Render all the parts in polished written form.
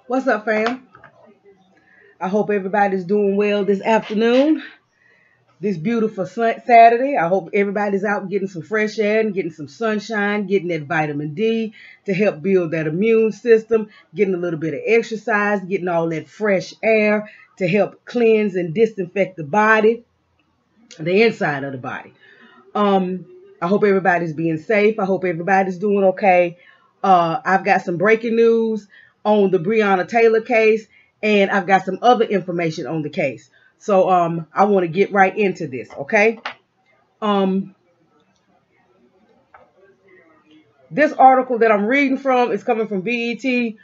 What's up, fam? I hope everybody's doing well this afternoon, this beautiful Saturday. I hope everybody's out getting some fresh air and getting some sunshine, getting that vitamin D to help build that immune system, getting a little bit of exercise, getting all that fresh air to help cleanse and disinfect the body, the inside of the body. Um, I hope everybody's being safe. I hope everybody's doing okay. I've got some breaking news on the Breonna Taylor case, and I've got some other information on the case. So I want to get right into this, okay? Um, this article that I'm reading from is coming from BET.com.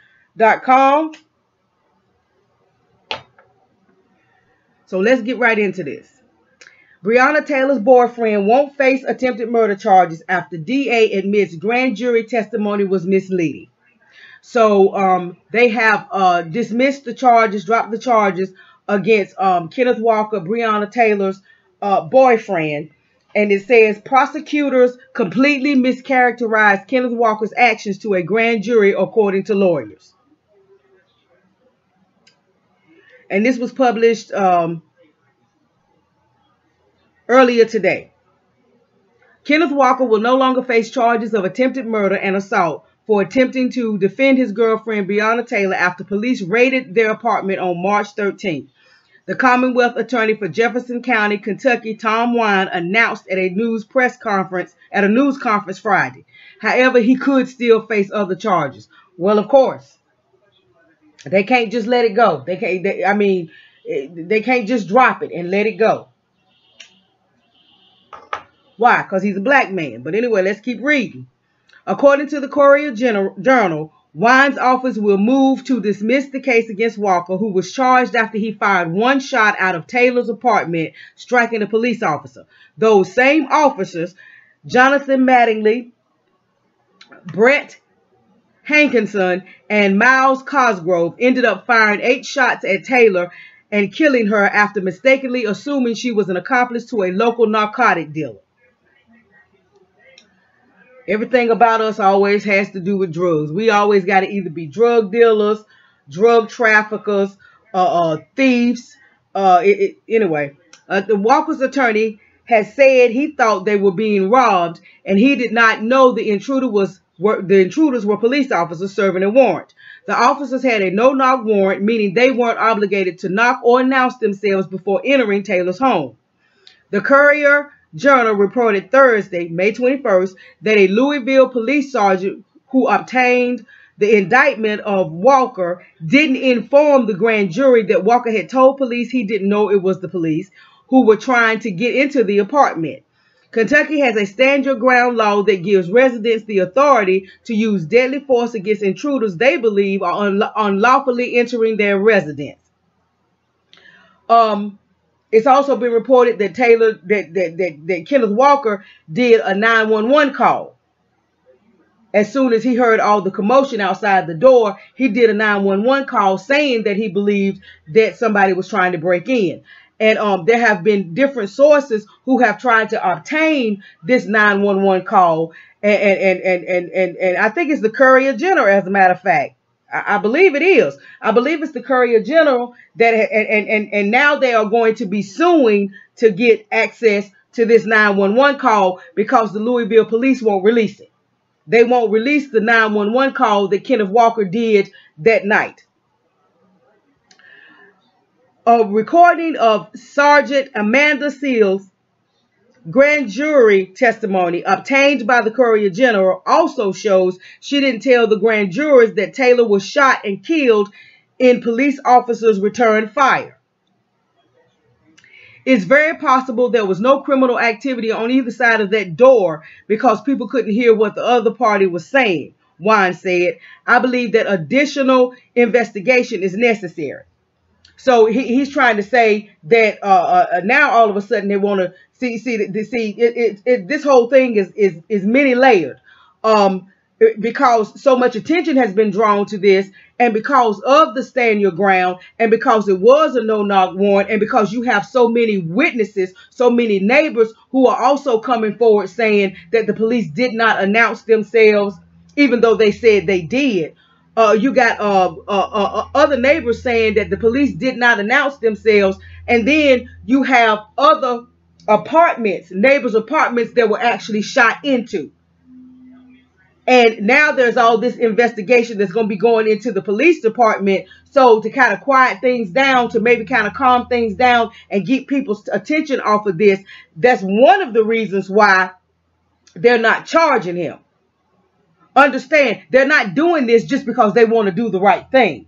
So let's get right into this. Breonna Taylor's boyfriend won't face attempted murder charges after DA admits grand jury testimony was misleading. So they have dismissed the charges, dropped the charges against Kenneth Walker, Breonna Taylor's boyfriend. And it says prosecutors completely mischaracterized Kenneth Walker's actions to a grand jury, according to lawyers. And this was published earlier today. Kenneth Walker will no longer face charges of attempted murder and assault for attempting to defend his girlfriend Breonna Taylor after police raided their apartment on March 13th. The Commonwealth Attorney for Jefferson County, Kentucky, Tom Wine, announced at a news conference Friday. However, he could still face other charges. Well, of course, they can't just let it go. They can't. They can't just drop it and let it go. Why? Because he's a black man. But anyway, let's keep reading. According to the Courier Journal, Wine's office will move to dismiss the case against Walker, who was charged after he fired one shot out of Taylor's apartment, striking a police officer. Those same officers, Jonathan Mattingly, Brett Hankinson, and Miles Cosgrove, ended up firing 8 shots at Taylor and killing her after mistakenly assuming she was an accomplice to a local narcotic dealer. Everything about us always has to do with drugs. We always got to either be drug dealers, drug traffickers, thieves. Anyway, the Walker's attorney has said he thought they were being robbed, and he did not know the intruders were police officers serving a warrant. The officers had a no-knock warrant, meaning they weren't obligated to knock or announce themselves before entering Taylor's home. The Courier Journal reported Thursday, May 21st, that a Louisville police sergeant who obtained the indictment of Walker didn't inform the grand jury that Walker had told police he didn't know it was the police who were trying to get into the apartment. Kentucky has a stand your ground law that gives residents the authority to use deadly force against intruders they believe are unlawfully entering their residence. It's also been reported that that Kenneth Walker did a 911 call. As soon as he heard all the commotion outside the door, he did a 911 call saying that he believed that somebody was trying to break in. And there have been different sources who have tried to obtain this 911 call. And I think it's the Courier General, as a matter of fact. I believe it is. I believe it's the Courier General that and now they are going to be suing to get access to this 911 call because the Louisville police won't release it. They won't release the 911 call that Kenneth Walker did that night. A recording of Sergeant Amanda Seals' grand jury testimony obtained by the Courier General also shows she didn't tell the grand jurors that Taylor was shot and killed in police officers' return fire. It's very possible there was no criminal activity on either side of that door because people couldn't hear what the other party was saying, Wine said. I believe that additional investigation is necessary. So he's trying to say that now all of a sudden they want to see this whole thing is many layered, because so much attention has been drawn to this, and because of the stand your ground, and because it was a no-knock warrant, and because you have so many witnesses, so many neighbors who are also coming forward saying that the police did not announce themselves, even though they said they did. You got other neighbors saying that the police did not announce themselves, and then you have other apartments, neighbors' apartments that were actually shot into. And now there's all this investigation that's going to be going into the police department. So to kind of quiet things down, to maybe kind of calm things down and get people's attention off of this, that's one of the reasons why they're not charging him. Understand, they're not doing this just because they want to do the right thing.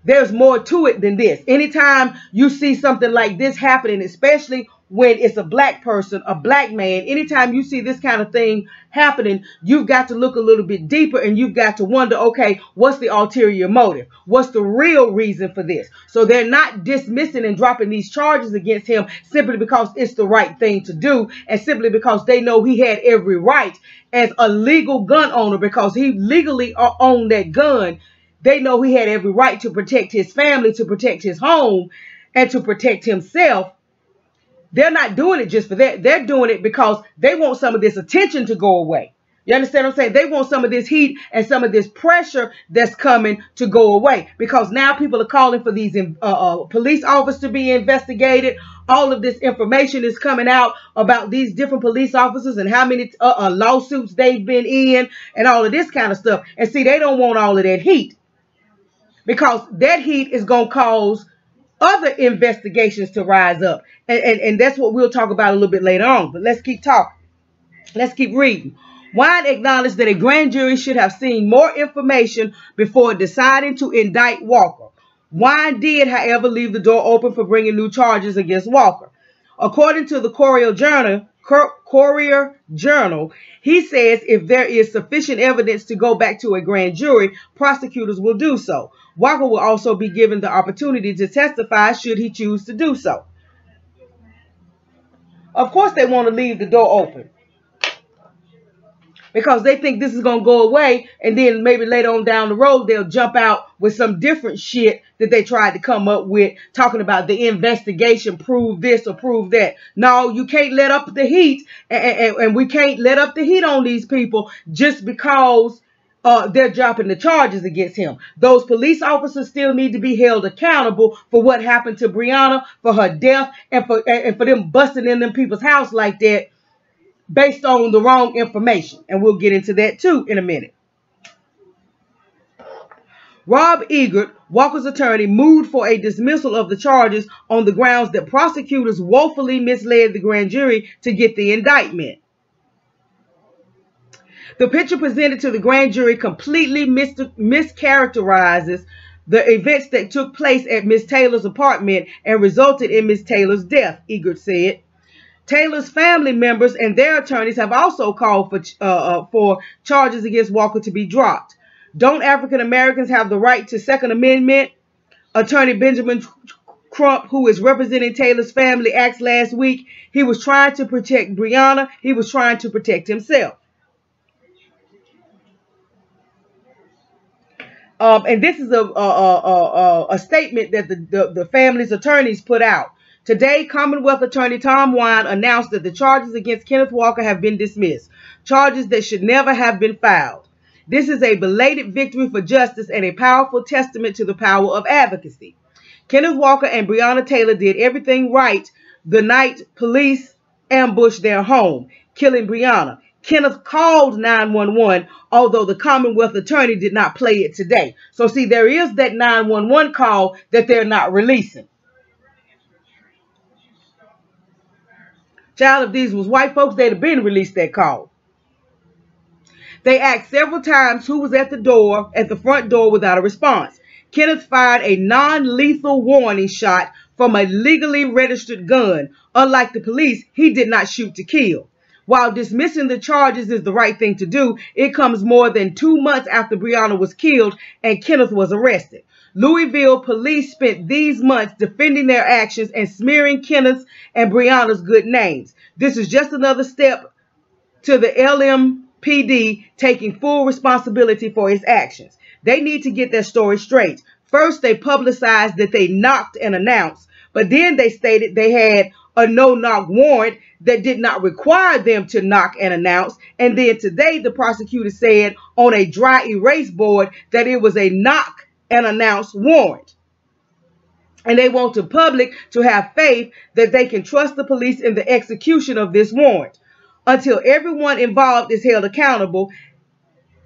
There's more to it than this. Anytime you see something like this happening, especially when it's a black person, a black man, anytime you see this kind of thing happening, you've got to look a little bit deeper, and you've got to wonder, okay, what's the ulterior motive? What's the real reason for this? So they're not dismissing and dropping these charges against him simply because it's the right thing to do, and simply because they know he had every right as a legal gun owner, because he legally owned that gun. They know he had every right to protect his family, to protect his home, and to protect himself. They're not doing it just for that. They're doing it because they want some of this attention to go away. You understand what I'm saying? They want some of this heat and some of this pressure that's coming to go away, because now people are calling for these police officers to be investigated. All of this information is coming out about these different police officers and how many lawsuits they've been in and all of this kind of stuff. And see, they don't want all of that heat, because that heat is going to cause other investigations to rise up. And that's what we'll talk about a little bit later on. But let's keep talking. Let's keep reading. Wine acknowledged that a grand jury should have seen more information before deciding to indict Walker. Wine did, however, leave the door open for bringing new charges against Walker. According to the Courier Journal, he says if there is sufficient evidence to go back to a grand jury, prosecutors will do so. Walker will also be given the opportunity to testify should he choose to do so. Of course, they want to leave the door open, because they think this is going to go away, and then maybe later on down the road, they'll jump out with some different shit that they tried to come up with, talking about the investigation, prove this or prove that. No, you can't let up the heat, and we can't let up the heat on these people just because they're dropping the charges against him. Those police officers still need to be held accountable for what happened to Breonna, for her death, and for them busting in them people's house like that, based on the wrong information. And we'll get into that too in a minute. Rob Egert, Walker's attorney, moved for a dismissal of the charges on the grounds that prosecutors woefully misled the grand jury to get the indictment. The picture presented to the grand jury completely mischaracterizes the events that took place at Ms. Taylor's apartment and resulted in Ms. Taylor's death, Egert said. Taylor's family members and their attorneys have also called for charges against Walker to be dropped. Don't African Americans have the right to Second Amendment? Attorney Benjamin Crump, who is representing Taylor's family, asked last week. He was trying to protect Breonna. He was trying to protect himself. And this is a statement that the family's attorneys put out. Today, Commonwealth Attorney Tom Wine announced that the charges against Kenneth Walker have been dismissed, charges that should never have been filed. This is a belated victory for justice and a powerful testament to the power of advocacy. Kenneth Walker and Breonna Taylor did everything right the night police ambushed their home, killing Breonna. Kenneth called 911, although the Commonwealth Attorney did not play it today. So see, there is that 911 call that they're not releasing. Child, if these was white folks, they'd have been released that call. They asked several times who was at the front door without a response. Kenneth fired a non-lethal warning shot from a legally registered gun. Unlike the police, he did not shoot to kill. While dismissing the charges is the right thing to do, it comes more than 2 months after Breonna was killed and Kenneth was arrested. Louisville police spent these months defending their actions and smearing Kenneth's and Breonna's good names. This is just another step to the LMPD taking full responsibility for its actions. They need to get their story straight. First, they publicized that they knocked and announced, but then they stated they had a no-knock warrant that did not require them to knock and announce. And then today, the prosecutor said on a dry erase board that it was a knock and announce warrant. And they want the public to have faith that they can trust the police in the execution of this warrant. Until everyone involved is held accountable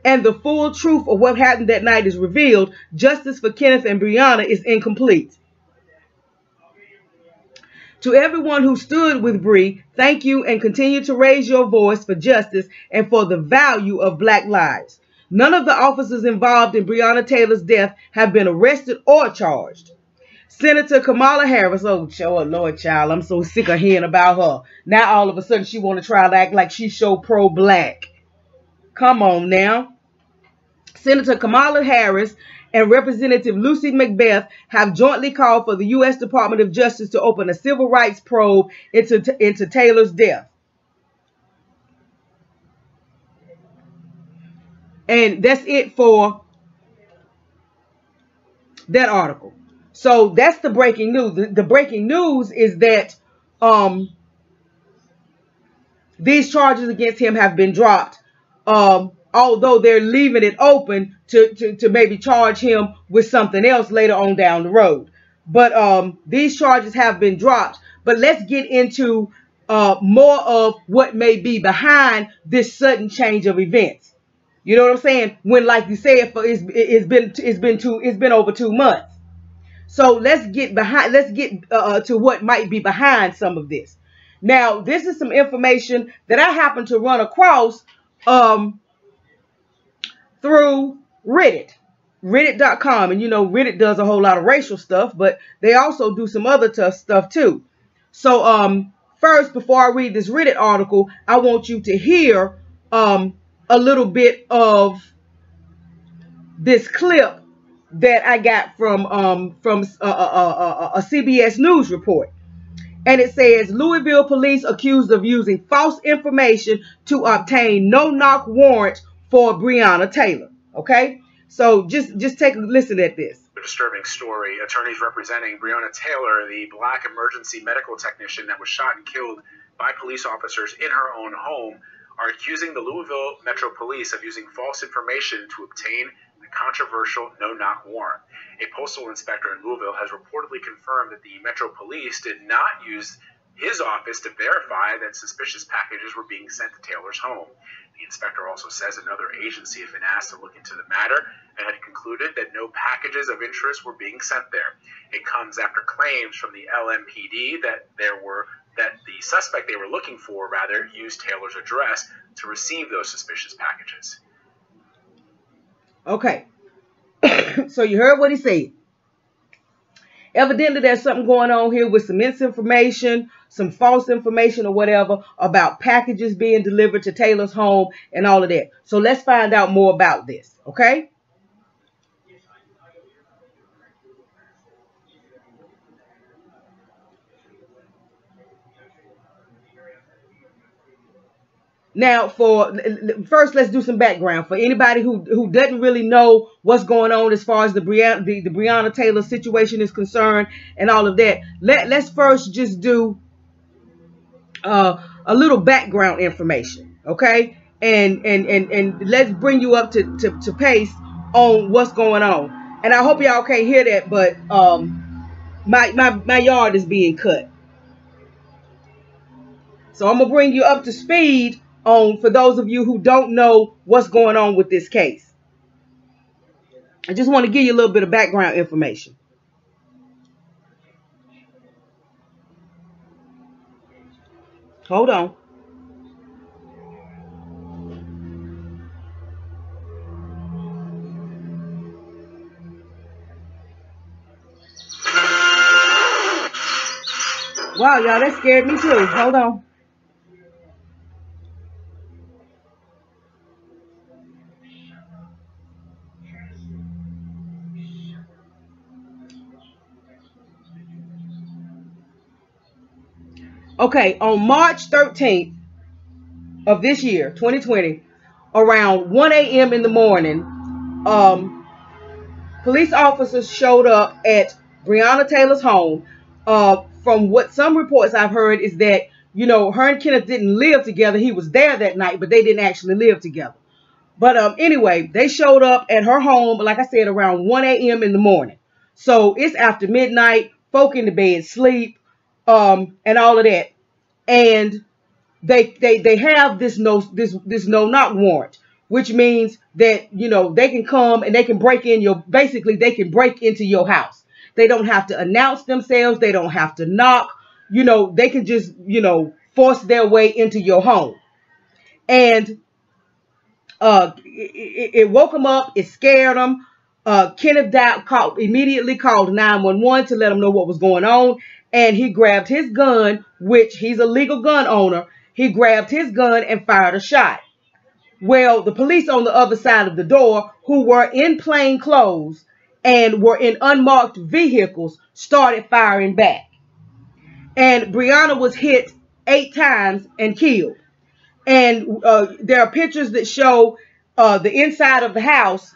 and the full truth of what happened that night is revealed, justice for Kenneth and Breonna is incomplete. To everyone who stood with Bree, thank you and continue to raise your voice for justice and for the value of Black lives. None of the officers involved in Breonna Taylor's death have been arrested or charged. Senator Kamala Harris, oh Lord child, I'm so sick of hearing about her. Now all of a sudden she want to try to act like she's so pro-Black. Come on now. Senator Kamala Harris and Representative Lucy McBeth have jointly called for the U.S. Department of Justice to open a civil rights probe into Taylor's death. And that's it for that article. So that's the breaking news. The breaking news is that these charges against him have been dropped. Although they're leaving it open to maybe charge him with something else later on down the road. But these charges have been dropped. But let's get into more of what may be behind this sudden change of events. You know what I'm saying? When, like you said, it's been over 2 months. So let's get to what might be behind some of this. Now, this is some information that I happened to run across through Reddit, Reddit.com. And you know, Reddit does a whole lot of racial stuff, but they also do some other tough stuff too. So first, before I read this Reddit article, I want you to hear a little bit of this clip that I got from a CBS News report. And it says, Louisville police accused of using false information to obtain no-knock warrant for Breonna Taylor. Okay? So just take a listen at this. A disturbing story. Attorneys representing Breonna Taylor, the Black emergency medical technician that was shot and killed by police officers in her own home, are accusing the Louisville Metro Police of using false information to obtain a controversial no-knock warrant. A postal inspector in Louisville has reportedly confirmed that the Metro Police did not use his office to verify that suspicious packages were being sent to Taylor's home. The inspector also says another agency had been asked to look into the matter and had concluded that no packages of interest were being sent there. It comes after claims from the LMPD that the suspect they were looking for, used Taylor's address to receive those suspicious packages. Okay. So you heard what he said. Evidently, there's something going on here with some misinformation, some false information or whatever about packages being delivered to Taylor's home and all of that. So let's find out more about this, okay? Now, first, let's do some background for anybody who doesn't really know what's going on as far as the Breonna Taylor situation is concerned and all of that. Let's first just do a little background information, okay? And let's bring you up to pace on what's going on. And I hope y'all can't hear that, but my yard is being cut, so I'm gonna bring you up to speed for those of you who don't know what's going on with this case. I just want to give you a little bit of background information. Hold on. Wow, y'all, that scared me too. Hold on. Okay, on March 13th of this year, 2020, around 1 a.m. in the morning, police officers showed up at Breonna Taylor's home from from what some reports I've heard is that, you know, her and Kenneth didn't live together. He was there that night, but they didn't actually live together. But anyway, they showed up at her home, like I said, around 1 a.m. in the morning. So it's after midnight, folk in the bed, sleep, and all of that. And they have this no knock warrant, which means that, you know, they can come and they can break in your, basically they can break into your house. They don't have to announce themselves. They don't have to knock. You know, they can just, you know, force their way into your home. And it woke him up. It scared him. Kenneth immediately called 911 to let him know what was going on. And he grabbed his gun, which he's a legal gun owner. He grabbed his gun and fired a shot. Well, the police on the other side of the door, who were in plain clothes and were in unmarked vehicles, started firing back. And Breonna was hit 8 times and killed. And there are pictures that show the inside of the house.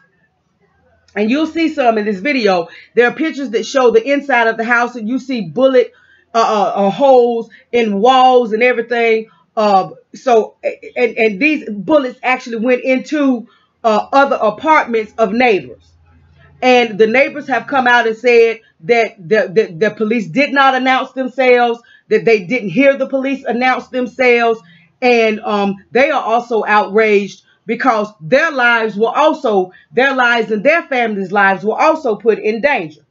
And you'll see some in this video. There are pictures that show the inside of the house, and you see bullet holes in walls and everything. So these bullets actually went into other apartments of neighbors. And the neighbors have come out and said that the police did not announce themselves, that they didn't hear the police announce themselves. And they are also outraged because their lives and their families' lives were also put in danger.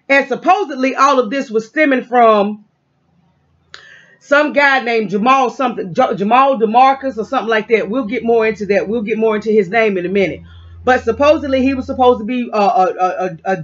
And supposedly all of this was stemming from some guy named Jamal DeMarcus or something like that. We'll get more into that. We'll get more into his name in a minute. But supposedly he was supposed to be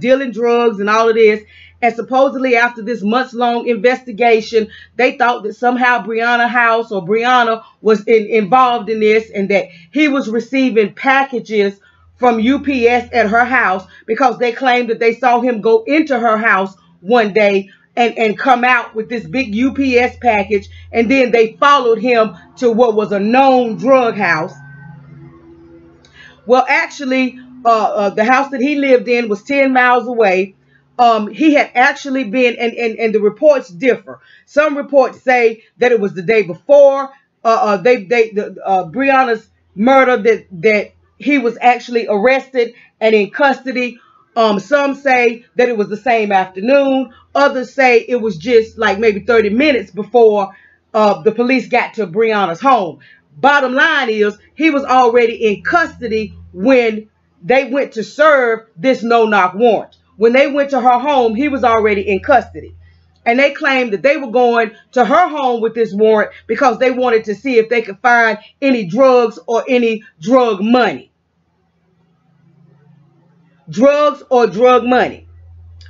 dealing drugs and all of this. And supposedly after this months-long investigation, they thought that somehow Breonna was involved in this, and that he was receiving packages from UPS at her house, because they claimed that they saw him go into her house one day and come out with this big UPS package. And then they followed him to what was a known drug house. Well, actually, the house that he lived in was 10 miles away. He had actually been, and the reports differ. Some reports say that it was the day before Breonna's murder that he was actually arrested and in custody. Some say that it was the same afternoon. Others say it was just like maybe 30 minutes before the police got to Breonna's home. Bottom line is, he was already in custody when they went to serve this no-knock warrant. When they went to her home, he was already in custody. And they claimed that they were going to her home with this warrant because they wanted to see if they could find any drugs or any drug money. Drugs or drug money.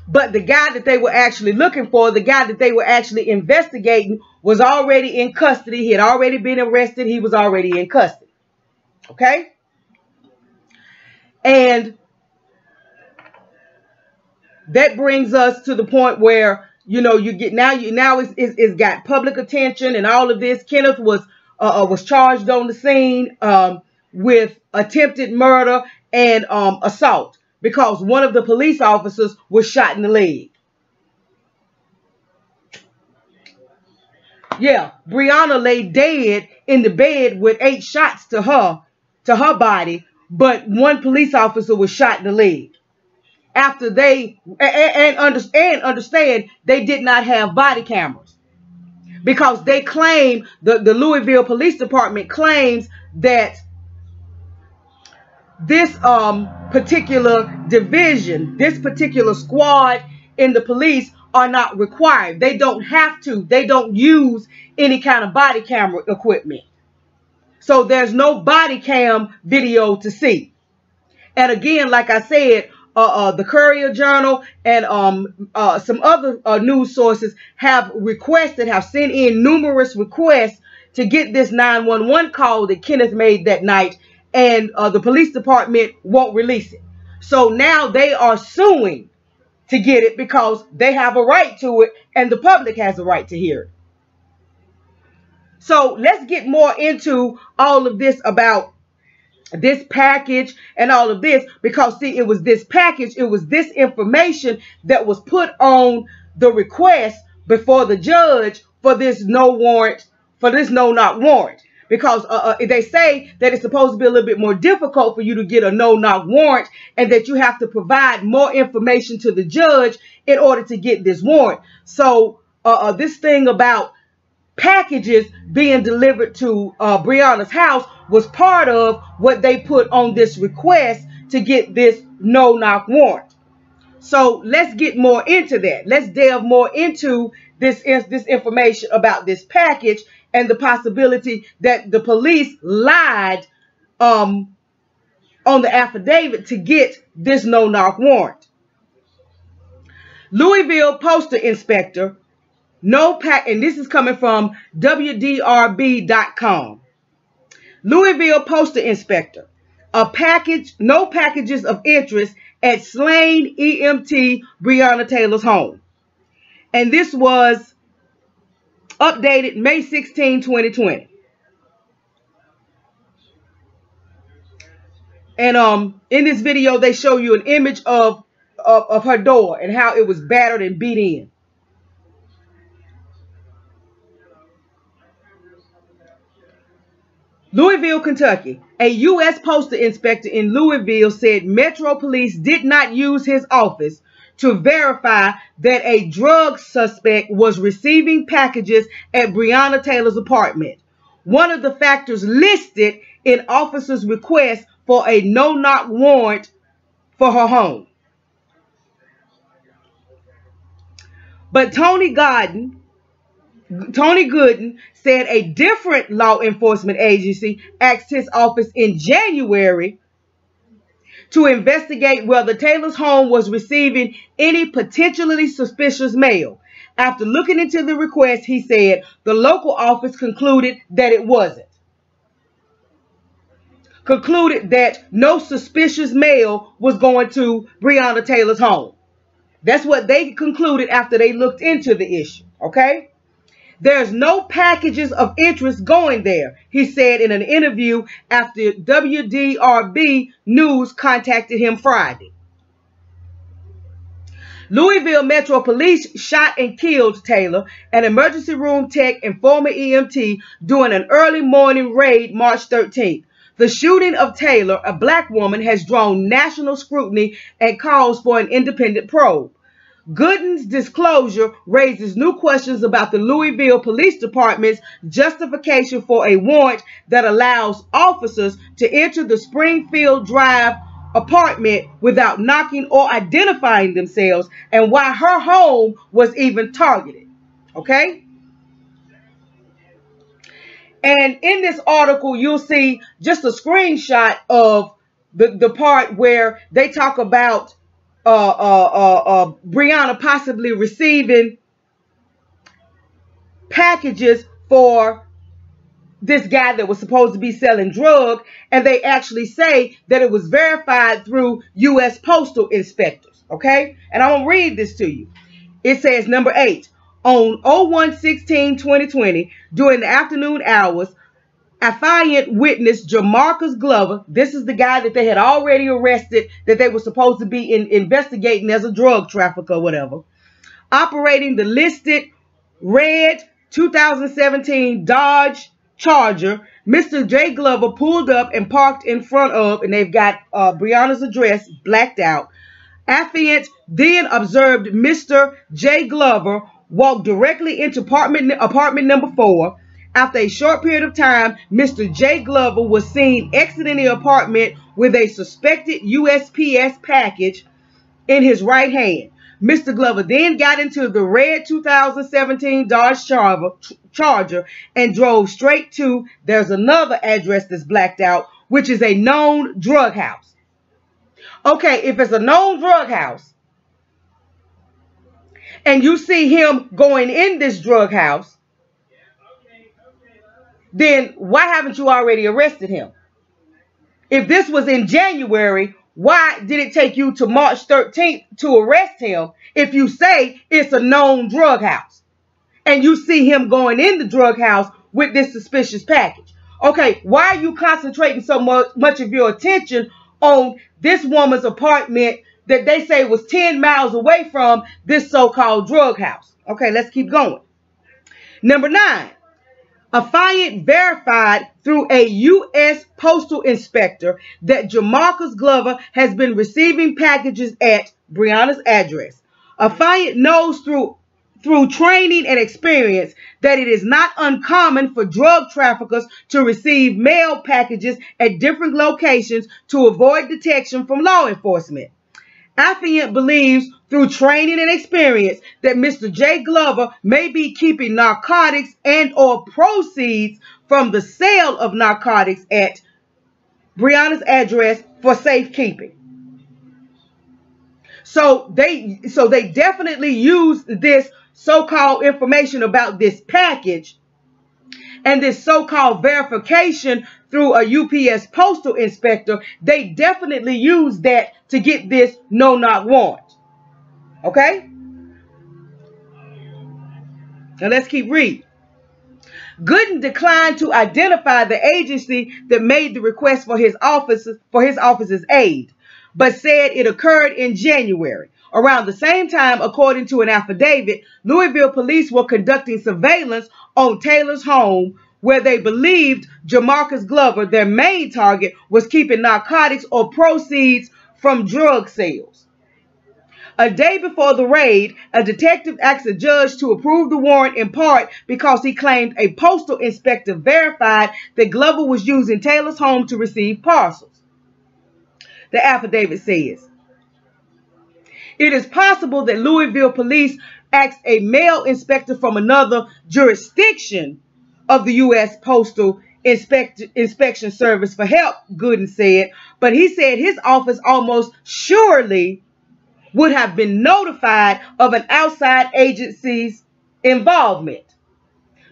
But the guy that they were actually looking for, the guy that they were actually investigating, was already in custody. He had already been arrested. He was already in custody. Okay? And that brings us to the point where, you know, it's got public attention and all of this. Kenneth was charged on the scene with attempted murder and assault, because one of the police officers was shot in the leg. Yeah, Breonna lay dead in the bed with 8 shots to her body, but one police officer was shot in the leg. After they understand they did not have body cameras, because they claim, the Louisville Police Department claims that this particular division, this particular squad in the police are not required. They don't have to. They don't use any kind of body camera equipment. So there's no body cam video to see. And again, like I said, the Courier Journal and some other news sources have sent in numerous requests to get this 911 call that Kenneth made that night, and the police department won't release it. So now they are suing to get it, because they have a right to it and the public has a right to hear it. So let's get more into all of this about this package and all of this, because see, it was this package, it was this information that was put on the request before the judge for this no-knock warrant. Because they say that it's supposed to be a little bit more difficult for you to get a no-knock warrant, and that you have to provide more information to the judge in order to get this warrant. So this thing about packages being delivered to Breonna's house was part of what they put on this request to get this no-knock warrant. So let's get more into that. Let's delve more into this information about this package and the possibility that the police lied on the affidavit to get this no-knock warrant. Louisville postal inspector, and this is coming from WDRB.com. Louisville postal inspector, no packages of interest at slain EMT Breonna Taylor's home. And this was updated May 16, 2020. And in this video, they show you an image of her door and how it was battered and beat in. Louisville, Kentucky. A U.S. postal inspector in Louisville said Metro Police did not use his office to verify that a drug suspect was receiving packages at Breonna Taylor's apartment, one of the factors listed in officers' request for a no-knock warrant for her home. But Tony Gooden said a different law enforcement agency asked his office in January to investigate whether Taylor's home was receiving any potentially suspicious mail. After looking into the request, he said the local office concluded that it wasn't. Concluded that no suspicious mail was going to Breonna Taylor's home. That's what they concluded after they looked into the issue, okay? There's no packages of interest going there, he said in an interview after WDRB News contacted him Friday. Louisville Metro Police shot and killed Taylor, an emergency room tech and former EMT, during an early morning raid March 13th. The shooting of Taylor, a black woman, has drawn national scrutiny and calls for an independent probe. Gooden's disclosure raises new questions about the Louisville Police Department's justification for a warrant that allows officers to enter the Springfield Drive apartment without knocking or identifying themselves, and why her home was even targeted. Okay? And in this article, you'll see just a screenshot of the part where they talk about Breonna possibly receiving packages for this guy that was supposed to be selling drugs, and they actually say that it was verified through U.S. postal inspectors, okay? And I'm going to read this to you. It says, number 8, on 01/16/2020, during the afternoon hours, affiant witness Jamarcus Glover, this is the guy that they had already arrested, that they were supposed to be investigating as a drug trafficker or whatever, operating the listed red 2017 Dodge Charger, Mr. J. Glover pulled up and parked in front of, and they've got Breonna's address blacked out. Affiant then observed Mr. J. Glover walk directly into apartment number 4. After a short period of time, Mr. J. Glover was seen exiting the apartment with a suspected USPS package in his right hand. Mr. Glover then got into the red 2017 Dodge Charger and drove straight to, there's another address that's blacked out, which is a known drug house. Okay, if it's a known drug house, and you see him going in this drug house, then why haven't you already arrested him? If this was in January, why did it take you to March 13th to arrest him if you say it's a known drug house and you see him going in the drug house with this suspicious package? Okay, why are you concentrating so much of your attention on this woman's apartment that they say was 10 miles away from this so-called drug house? Okay, let's keep going. Number 9. Affiant verified through a U.S. postal inspector that Jamarcus Glover has been receiving packages at Breonna's address. Affiant knows through training and experience that it is not uncommon for drug traffickers to receive mail packages at different locations to avoid detection from law enforcement. Affiant believes through training and experience that Mr. J. Glover may be keeping narcotics and or proceeds from the sale of narcotics at Breonna's address for safekeeping. So they definitely use this so-called information about this package and this so-called verification through a UPS postal inspector. They definitely use that to get this no-knock warrant. Okay? Now let's keep reading. Gooden declined to identify the agency that made the request for his office's aid, but said it occurred in January. Around the same time, according to an affidavit, Louisville police were conducting surveillance on Taylor's home where they believed Jamarcus Glover, their main target, was keeping narcotics or proceeds from drug sales. A day before the raid, a detective asked a judge to approve the warrant in part because he claimed a postal inspector verified that Glover was using Taylor's home to receive parcels. The affidavit says, it is possible that Louisville police asked a mail inspector from another jurisdiction of the U.S. Postal Inspection Service for help, Gooden said, but he said his office almost surely would have been notified of an outside agency's involvement.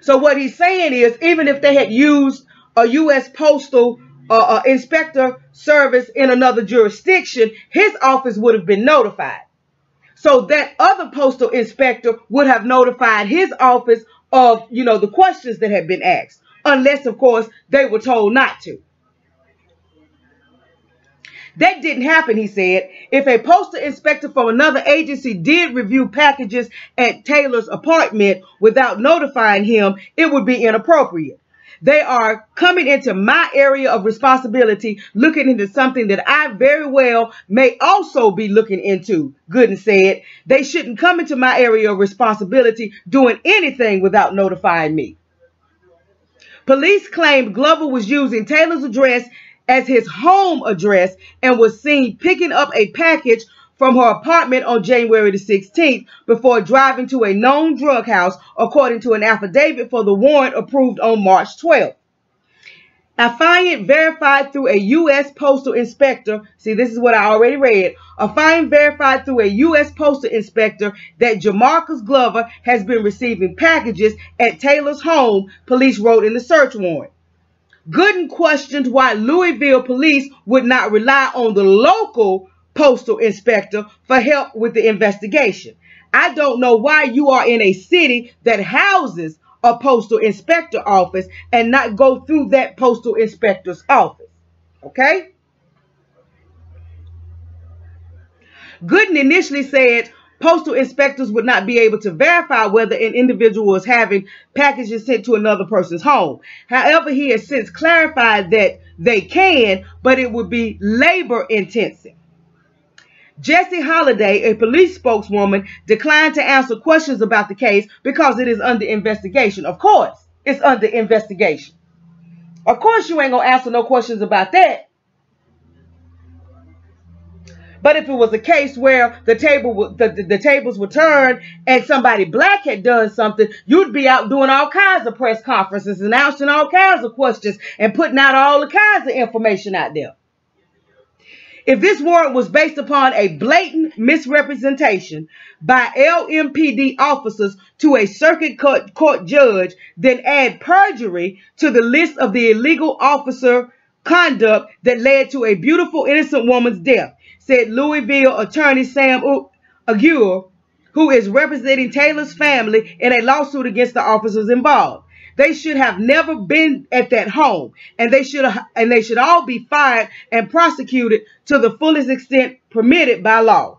So what he's saying is, even if they had used a U.S. Postal Inspector Service in another jurisdiction, his office would have been notified. So that other postal inspector would have notified his office of, the questions that had been asked, unless, of course, they were told not to. That didn't happen, he said. If a postal inspector from another agency did review packages at Taylor's apartment without notifying him, it would be inappropriate. They are coming into my area of responsibility, looking into something that I very well may also be looking into, Gooden said. They shouldn't come into my area of responsibility doing anything without notifying me. Police claimed Glover was using Taylor's address as his home address and was seen picking up a package from her apartment on January the 16th before driving to a known drug house, according to an affidavit for the warrant approved on March 12th. Affiant verified through a U.S. postal inspector, see, this is what I already read. Affiant verified through a U.S. postal inspector that Jamarcus Glover has been receiving packages at Taylor's home, police wrote in the search warrant. Gooden questioned why Louisville police would not rely on the local postal inspector for help with the investigation. I don't know why you are in a city that houses a postal inspector office and not go through that postal inspector's office. Okay? Gooden initially said postal inspectors would not be able to verify whether an individual was having packages sent to another person's home. However, he has since clarified that they can, but it would be labor intensive. Jessie Holliday, a police spokeswoman, declined to answer questions about the case because it is under investigation. Of course, it's under investigation. Of course, you ain't going to answer no questions about that. But if it was a case where the tables were turned and somebody black had done something, you'd be out doing all kinds of press conferences and answering all kinds of questions and putting out all the kinds of information out there. If this warrant was based upon a blatant misrepresentation by LMPD officers to a circuit court judge, then add perjury to the list of the illegal officer conduct that led to a beautiful innocent woman's death, said Louisville attorney Sam Aguirre, who is representing Taylor's family in a lawsuit against the officers involved. They should have never been at that home, and they should all be fired and prosecuted to the fullest extent permitted by law.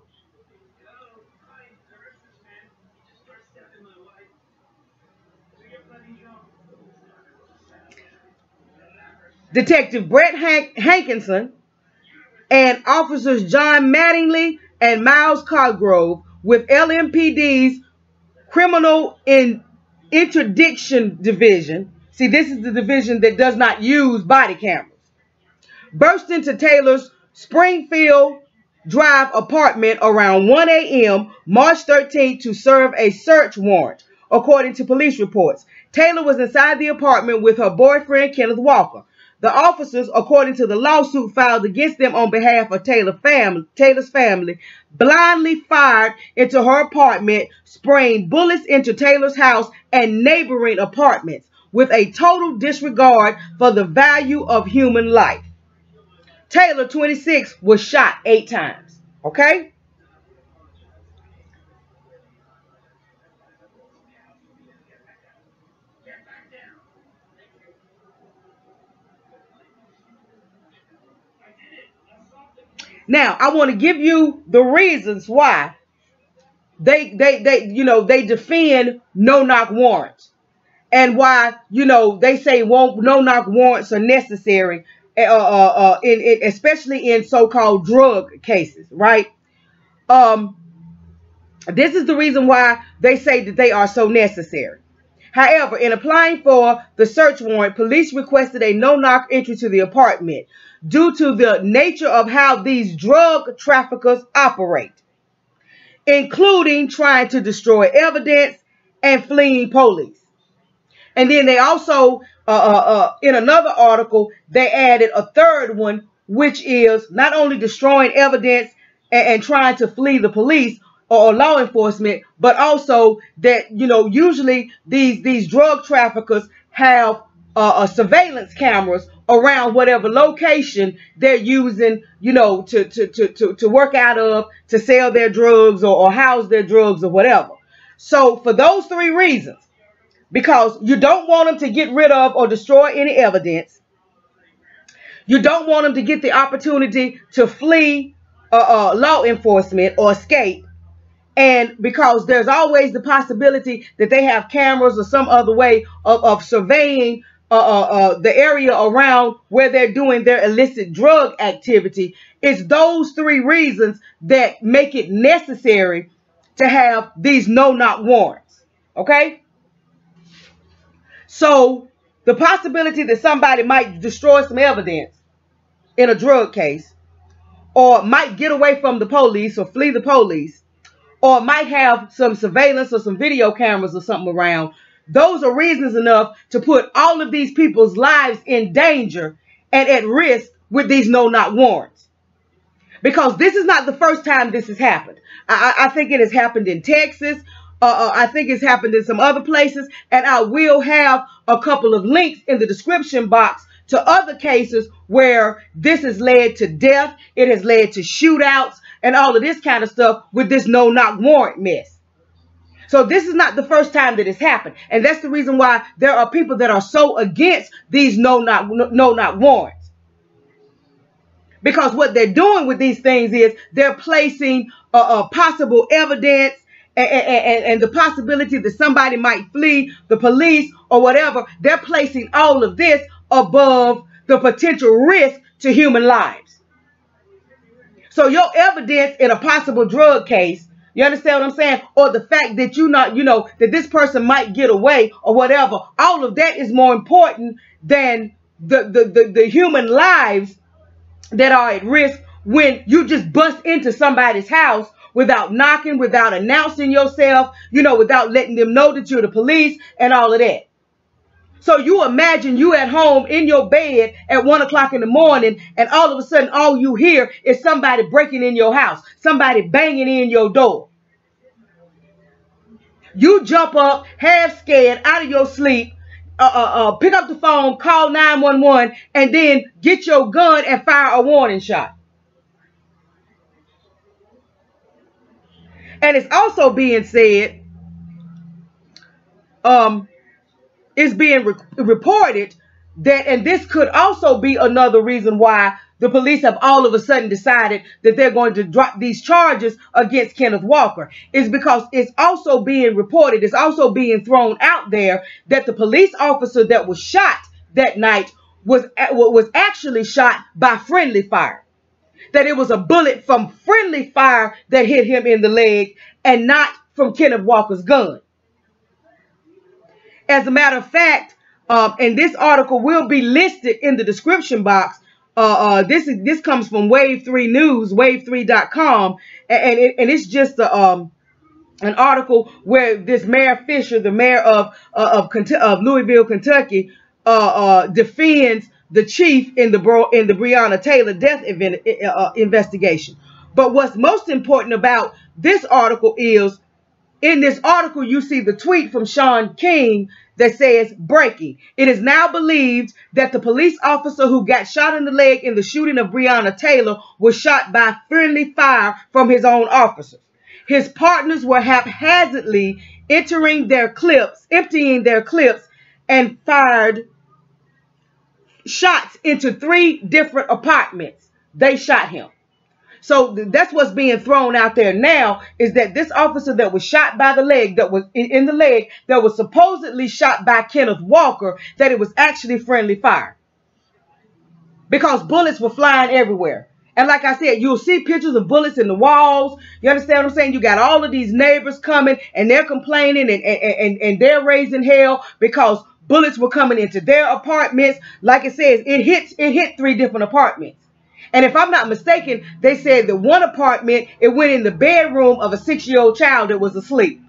Detective Brett Hankinson, and Officers John Mattingly and Miles Cosgrove with LMPD's Criminal Interdiction Division. See, this is the division that does not use body cameras. Burst into Taylor's Springfield Drive apartment around 1 a.m. March 13th to serve a search warrant, according to police reports. Taylor was inside the apartment with her boyfriend, Kenneth Walker. The officers, according to the lawsuit filed against them on behalf of Taylor's family, blindly fired into her apartment, spraying bullets into Taylor's house and neighboring apartments, with a total disregard for the value of human life. Taylor, 26, was shot 8 times. Okay? Now, I want to give you the reasons why they defend no-knock warrants, and why, they say no-knock warrants are necessary, especially in so-called drug cases, right? This is the reason why they say that they are so necessary. However, in applying for the search warrant, police requested a no-knock entry to the apartment due to the nature of how these drug traffickers operate, including trying to destroy evidence and fleeing police. And then they also, in another article, they added a third one, which is not only destroying evidence and trying to flee the police or law enforcement, but also that, usually these drug traffickers have surveillance cameras around whatever location they're using, to work out of, to sell their drugs or house their drugs or whatever. So for those 3 reasons, because you don't want them to get rid of or destroy any evidence, you don't want them to get the opportunity to flee law enforcement or escape, and because there's always the possibility that they have cameras or some other way of surveying the area around where they're doing their illicit drug activity. It's those 3 reasons that make it necessary to have these no-knock warrants. Okay? So the possibility that somebody might destroy some evidence in a drug case, or might get away from the police or flee the police, or might have some surveillance or some video cameras or something around, those are reasons enough to put all of these people's lives in danger and at risk with these no-knock warrants. Because this is not the first time this has happened. I think it has happened in Texas. I think it's happened in some other places. And I will have a couple of links in the description box to other cases where this has led to death. It has led to shootouts and all of this kind of stuff with this no-knock warrant mess. So this is not the first time that it's happened. And that's the reason why there are people that are so against these no-knock warrants. Because what they're doing with these things is they're placing possible evidence and the possibility that somebody might flee the police or whatever. They're placing all of this above the potential risk to human lives. So your evidence in a possible drug case, you understand what I'm saying? Or the fact that that this person might get away or whatever, all of that is more important than the human lives that are at risk when you just bust into somebody's house without knocking, without announcing yourself, without letting them know that you're the police and all of that. So you imagine you at home in your bed at 1 o'clock in the morning, and all of a sudden all you hear is somebody breaking in your house, somebody banging in your door. You jump up, half scared, out of your sleep, pick up the phone, call 911, and then get your gun and fire a warning shot. And it's also being said, it's being reported that, and this could also be another reason why the police have all of a sudden decided that they're going to drop these charges against Kenneth Walker, is because it's also being reported, it's also being thrown out there that the police officer that was shot that night was actually shot by friendly fire. That it was a bullet from friendly fire that hit him in the leg and not from Kenneth Walker's gun. As a matter of fact, and this article will be listed in the description box. This comes from Wave 3 News, wave3.com, and it's just an article where this Mayor Fisher, the mayor of Louisville, Kentucky, defends the chief in the Breonna Taylor death investigation. But what's most important about this article is, in this article, you see the tweet from Sean King that says, breaking. It is now believed that the police officer who got shot in the leg in the shooting of Breonna Taylor was shot by friendly fire from his own officers. His partners were haphazardly emptying their clips, and fired shots into 3 different apartments. They shot him. So that's what's being thrown out there now, is that this officer that was shot by the leg, that was in the leg, that was supposedly shot by Kenneth Walker, that it was actually friendly fire. Because bullets were flying everywhere. And like I said, you'll see pictures of bullets in the walls. You understand what I'm saying? You got all of these neighbors coming and they're complaining and they're raising hell because bullets were coming into their apartments. Like it says, it hit 3 different apartments. And if I'm not mistaken, they said that one apartment, it went in the bedroom of a 6-year-old child that was asleep.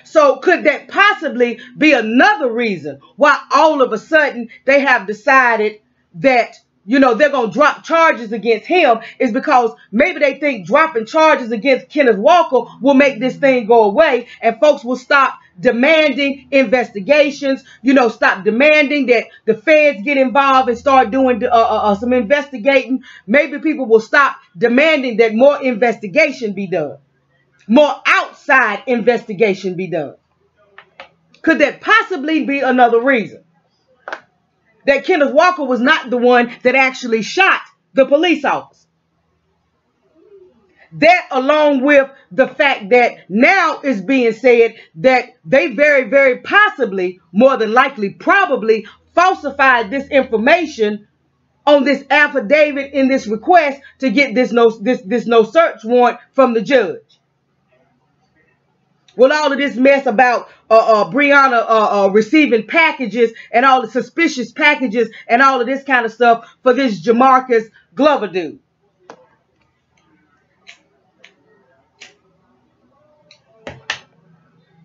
So could that possibly be another reason why all of a sudden they have decided that, you know, they're going to drop charges against him, is because maybe they think dropping charges against Kenneth Walker will make this thing go away and folks will stop demanding investigations, you know, stop demanding that the feds get involved and start doing some investigating. Maybe people will stop demanding that more investigation be done. More outside investigation be done. Could that possibly be another reason? That Kenneth Walker was not the one that actually shot the police officer. That, along with the fact that now is being said that they very, very possibly, more than likely, probably falsified this information on this affidavit in this request to get this no search warrant from the judge. With all of this mess about Breonna receiving packages and all the suspicious packages and all of this kind of stuff for this Jamarcus Glover dude.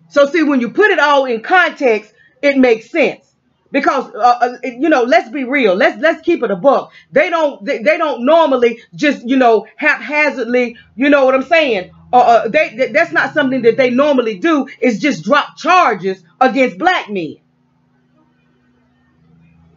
So see, when you put it all in context, it makes sense. Because you know, let's be real. Let's keep it a buck. They don't normally just, you know, haphazardly, you know what I'm saying? That's not something that they normally do, is just drop charges against black men.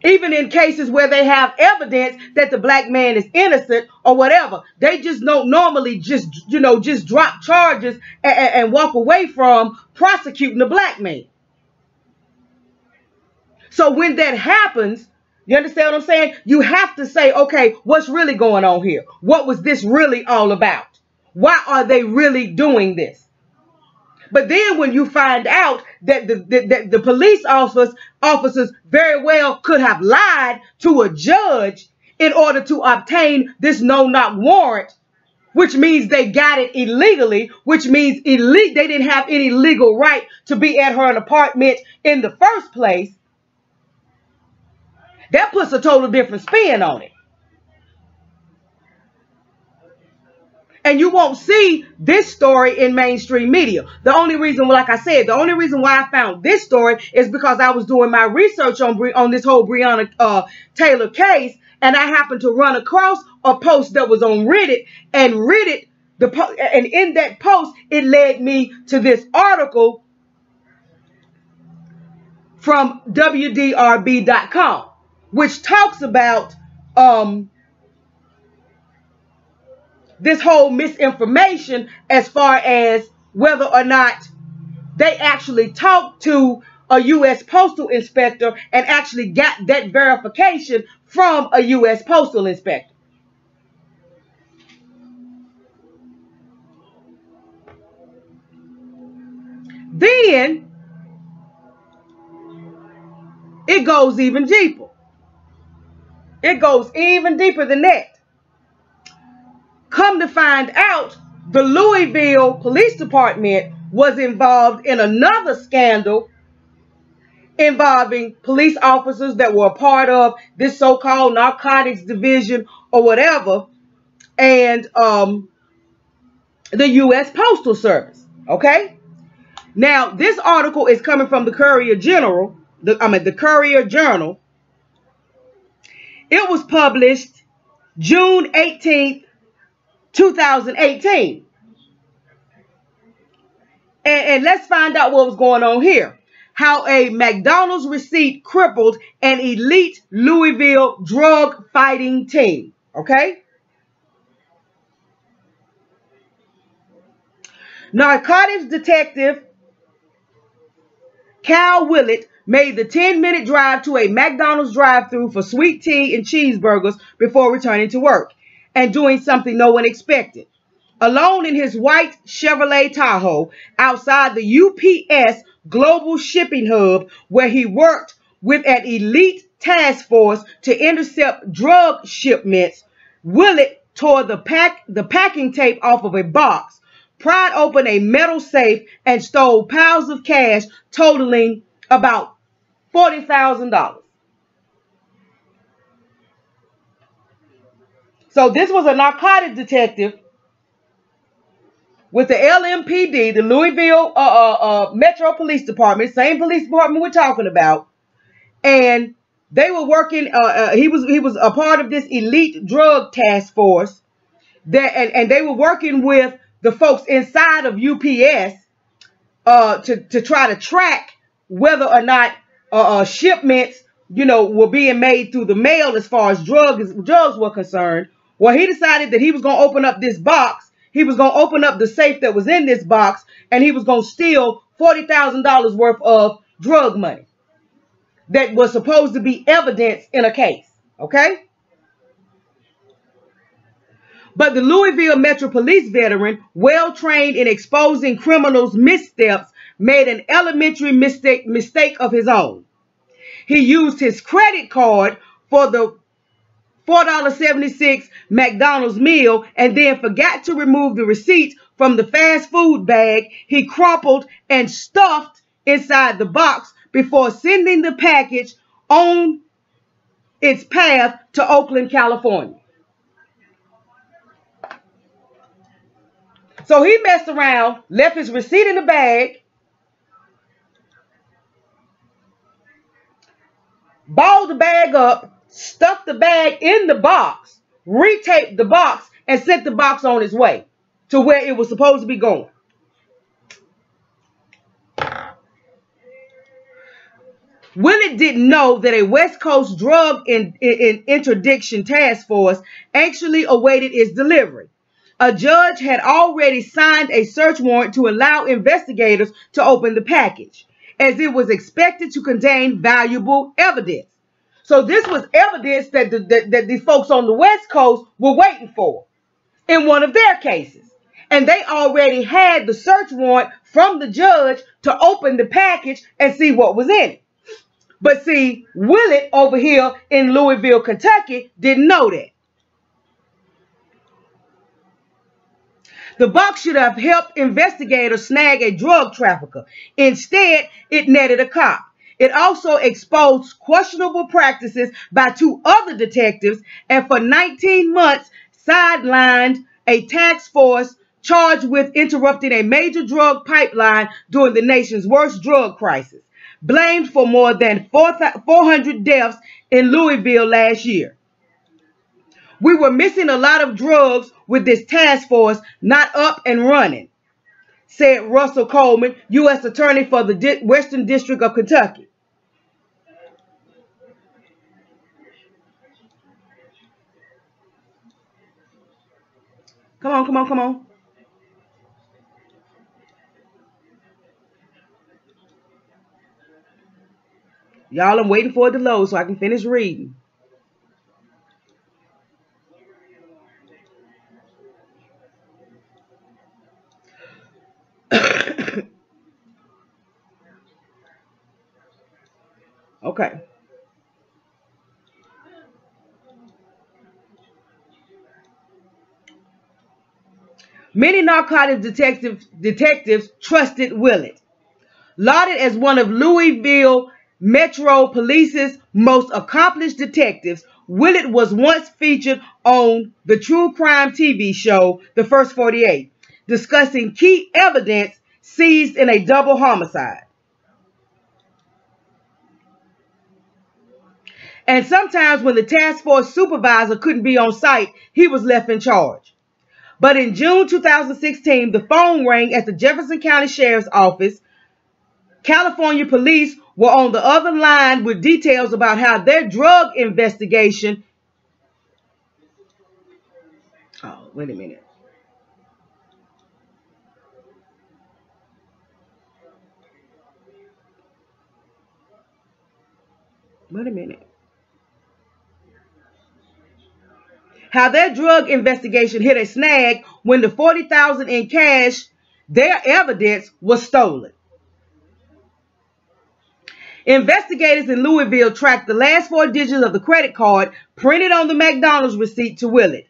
Even in cases where they have evidence that the black man is innocent or whatever, they just don't normally just, you know, just drop charges and walk away from prosecuting the black man. So when that happens, you understand what I'm saying? You have to say, okay, what's really going on here? What was this really all about? Why are they really doing this? But then when you find out that the police officers very well could have lied to a judge in order to obtain this no-knock warrant, which means they got it illegally, which means they didn't have any legal right to be at her apartment in the first place, that puts a total different spin on it. And you won't see this story in mainstream media. The only reason, like I said, the only reason why I found this story is because I was doing my research on this whole Breonna Taylor case, and I happened to run across a post that was on Reddit, and and in that post, it led me to this article from WDRB.com, which talks about this whole misinformation as far as whether or not they actually talked to a U.S. postal inspector and actually got that verification from a U.S. postal inspector. Then It goes even deeper. It goes even deeper than that. Come to find out, the Louisville Police Department was involved in another scandal involving police officers that were a part of this so-called narcotics division or whatever, and the U.S. Postal Service. Okay? Now, this article is coming from the Courier General, the Courier Journal. It was published June 18th, 2018. And let's find out what was going on here. How a McDonald's receipt crippled an elite Louisville drug fighting team. Okay? Narcotics detective Cal Willett made the 10-minute drive to a McDonald's drive-thru for sweet tea and cheeseburgers before returning to work and doing something no one expected. Alone in his white Chevrolet Tahoe outside the UPS Global Shipping Hub, where he worked with an elite task force to intercept drug shipments, Willett tore the packing tape off of a box, pried open a metal safe, and stole piles of cash totaling about $40,000. So this was a narcotic detective with the LMPD, the Louisville Metro Police Department, same police department we're talking about, and they were working. He was a part of this elite drug task force that, and they were working with the folks inside of UPS to try to track whether or not shipments, were being made through the mail as far as drugs were concerned. Well, he decided that he was going to open up this box. He was going to open up the safe that was in this box, and he was going to steal $40,000 worth of drug money that was supposed to be evidence in a case. Okay? But the Louisville Metro Police veteran, well trained in exposing criminals' missteps, made an elementary mistake of his own. He used his credit card for the $4.76 McDonald's meal and then forgot to remove the receipt from the fast food bag he crumpled and stuffed inside the box before sending the package on its path to Oakland, California. So he messed around, left his receipt in the bag, balled the bag up, stuffed the bag in the box, retaped the box, and sent the box on its way to where it was supposed to be going. Willett didn't know that a West Coast drug interdiction task force actually awaited its delivery. A judge had already signed a search warrant to allow investigators to open the package, as it was expected to contain valuable evidence. So this was evidence that the folks on the West Coast were waiting for in one of their cases. And they already had the search warrant from the judge to open the package and see what was in it. But see, Willett over here in Louisville, Kentucky, didn't know that. The box should have helped investigators snag a drug trafficker. Instead, it netted a cop. It also exposed questionable practices by two other detectives, and for 19 months sidelined a task force charged with interrupting a major drug pipeline during the nation's worst drug crisis, blamed for more than 400 deaths in Louisville last year. We were missing a lot of drugs with this task force not up and running, said Russell Coleman, U.S. Attorney for the Western District of Kentucky. Come on, come on, come on. Y'all, I'm waiting for it to load so I can finish reading. Okay. Many narcotics detectives trusted Willett. Lauded as one of Louisville Metro Police's most accomplished detectives, Willett was once featured on the true crime TV show The First 48, discussing key evidence seized in a double homicide. And sometimes when the task force supervisor couldn't be on site, he was left in charge. But in June 2016, the phone rang at the Jefferson County Sheriff's Office. California police were on the other line with details about how their drug investigation. Oh, wait a minute. Wait a minute. How their drug investigation hit a snag when the $40,000 in cash, their evidence, was stolen. Investigators in Louisville tracked the last 4 digits of the credit card printed on the McDonald's receipt to Willett,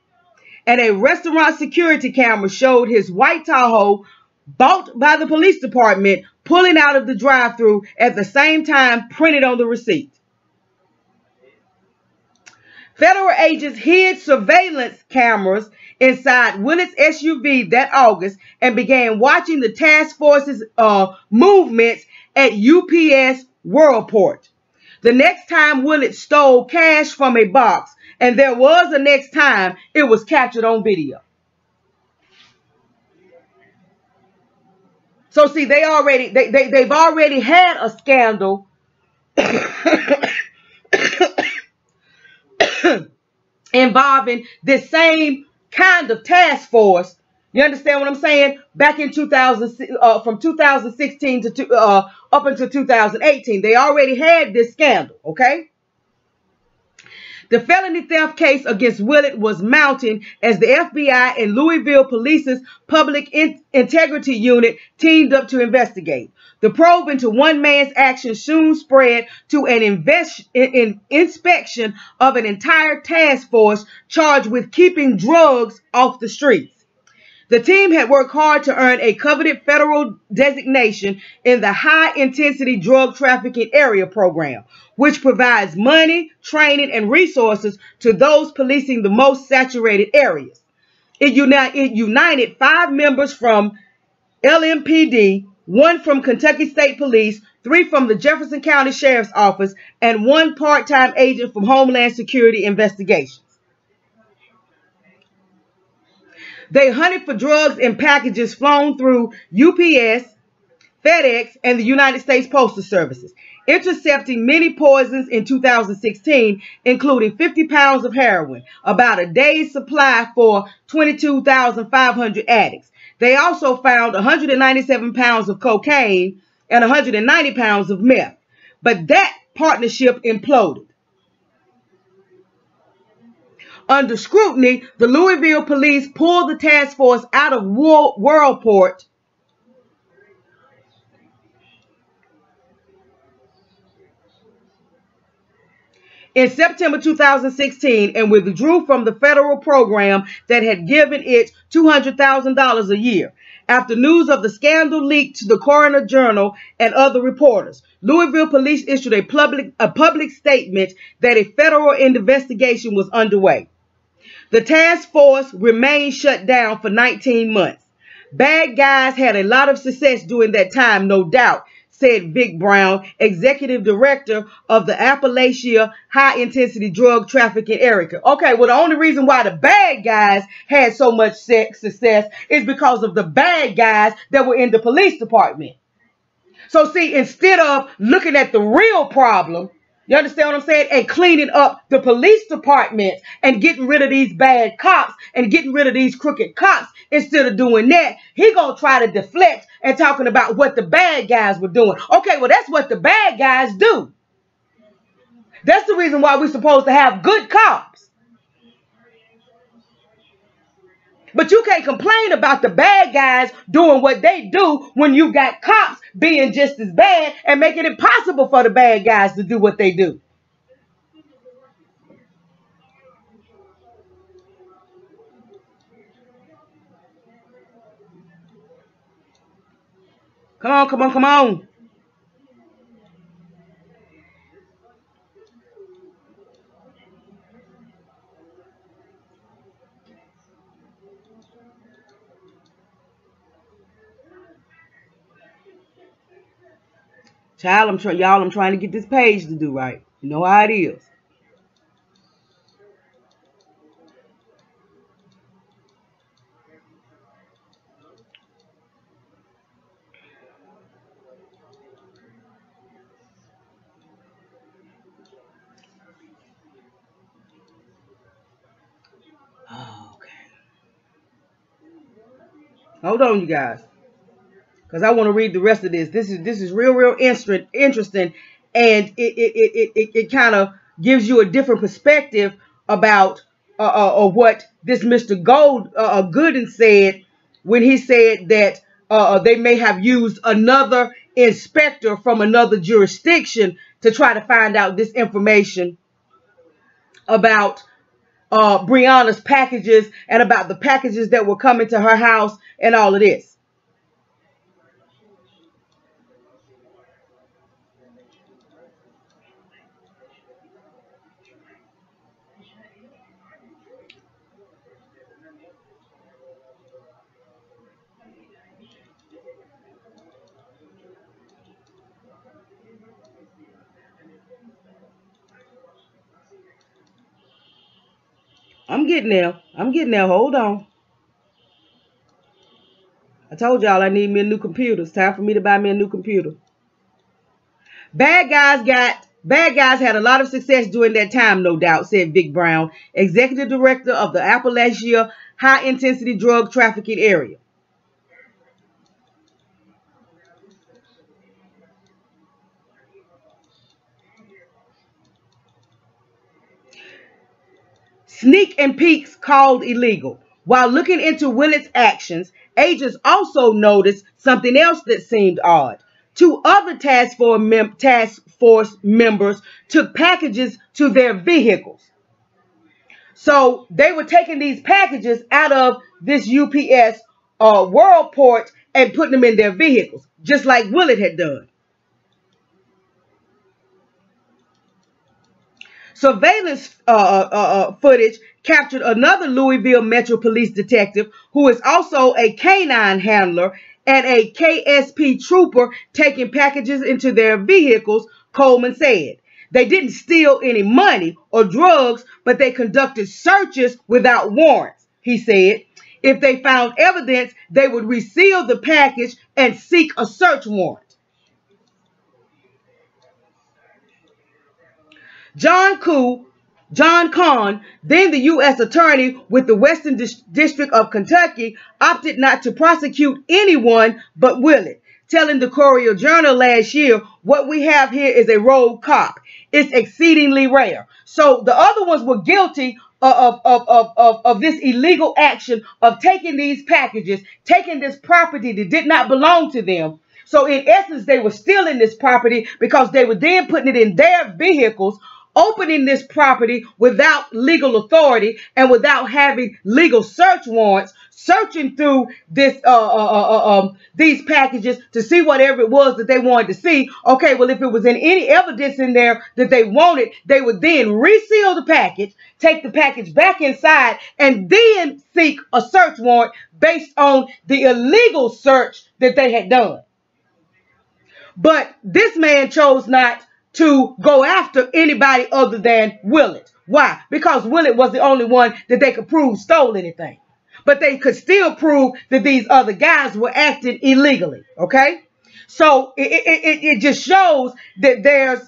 and a restaurant security camera showed his white Tahoe, bought by the police department, pulling out of the drive-thru at the same time printed on the receipt. Federal agents hid surveillance cameras inside Willett's SUV that August and began watching the task force's movements at UPS Worldport. The next time Willett stole cash from a box, and there was a next time, it was captured on video. So see, they've already had a scandal involving this same kind of task force. You understand what I'm saying? Back in 2000, from 2016 to up until 2018, they already had this scandal. Okay. The felony theft case against Willett was mounting as the FBI and Louisville Police's Public Integrity Unit teamed up to investigate. The probe into one man's actions soon spread to an inspection of an entire task force charged with keeping drugs off the streets. The team had worked hard to earn a coveted federal designation in the High-Intensity Drug Trafficking Area Program, which provides money, training, and resources to those policing the most saturated areas. It united 5 members from LMPD, 1 from Kentucky State Police, 3 from the Jefferson County Sheriff's Office, and 1 part-time agent from Homeland Security Investigations. They hunted for drugs in packages flown through UPS, FedEx, and the United States Postal Services, intercepting many poisons in 2016, including 50 pounds of heroin, about a day's supply for 22,500 addicts. They also found 197 pounds of cocaine and 190 pounds of meth. But that partnership imploded. Under scrutiny, the Louisville police pulled the task force out of Worldport in September 2016 and withdrew from the federal program that had given it $200,000 a year. After news of the scandal leaked to the Coroner Journal and other reporters, Louisville police issued a public statement that a federal investigation was underway. The task force remained shut down for 19 months. Bad guys had a lot of success during that time, no doubt, said Vic Brown, executive director of the Appalachia High-Intensity Drug Trafficking Area. Okay, well, the only reason why the bad guys had so much success is because of the bad guys that were in the police department. So, see, instead of looking at the real problem, you understand what I'm saying? And cleaning up the police departments and getting rid of these bad cops and getting rid of these crooked cops. Instead of doing that, he gonna try to deflect and talking about what the bad guys were doing. Okay, well, that's what the bad guys do. That's the reason why we're supposed to have good cops. But you can't complain about the bad guys doing what they do when you got cops being just as bad and making it possible for the bad guys to do what they do. Come on, come on, come on. Child, I'm trying to get this page to do right. You know how it is. Oh, okay. Hold on, you guys, because I want to read the rest of this. This is real interesting, and it kind of gives you a different perspective about what this Mr. Gooden said when he said that they may have used another inspector from another jurisdiction to try to find out this information about Breonna's packages and about the packages that were coming to her house and all of this. I'm getting there. I'm getting there. Hold on. I told y'all I need me a new computer. It's time for me to buy me a new computer. Bad guys had a lot of success during that time, no doubt, said Vic Brown, executive director of the Appalachia High Intensity Drug Trafficking Area. Sneak and peeks called illegal. While looking into Willett's actions, agents also noticed something else that seemed odd. Two other task force members took packages to their vehicles. So they were taking these packages out of this UPS Worldport and putting them in their vehicles, just like Willett had done. Surveillance footage captured another Louisville Metro Police detective who is also a canine handler and a KSP trooper taking packages into their vehicles, Coleman said. They didn't steal any money or drugs, but they conducted searches without warrants, he said. If they found evidence, they would reseal the package and seek a search warrant. John Kahn, then the U.S. Attorney with the Western District of Kentucky, opted not to prosecute anyone but Willett, telling the Courier Journal last year, "What we have here is a rogue cop. It's exceedingly rare." So the other ones were guilty of this illegal action of taking these packages, taking this property that did not belong to them. So in essence, they were stealing this property because they were then putting it in their vehicles, opening this property without legal authority and without having legal search warrants, searching through this these packages to see whatever it was that they wanted to see. Okay, well, if it was in any evidence in there that they wanted, they would then reseal the package, take the package back inside, and then seek a search warrant based on the illegal search that they had done. But this man chose not to go after anybody other than Willett. Why? Because Willett was the only one that they could prove stole anything. But they could still prove that these other guys were acting illegally. Okay? So it just shows that there's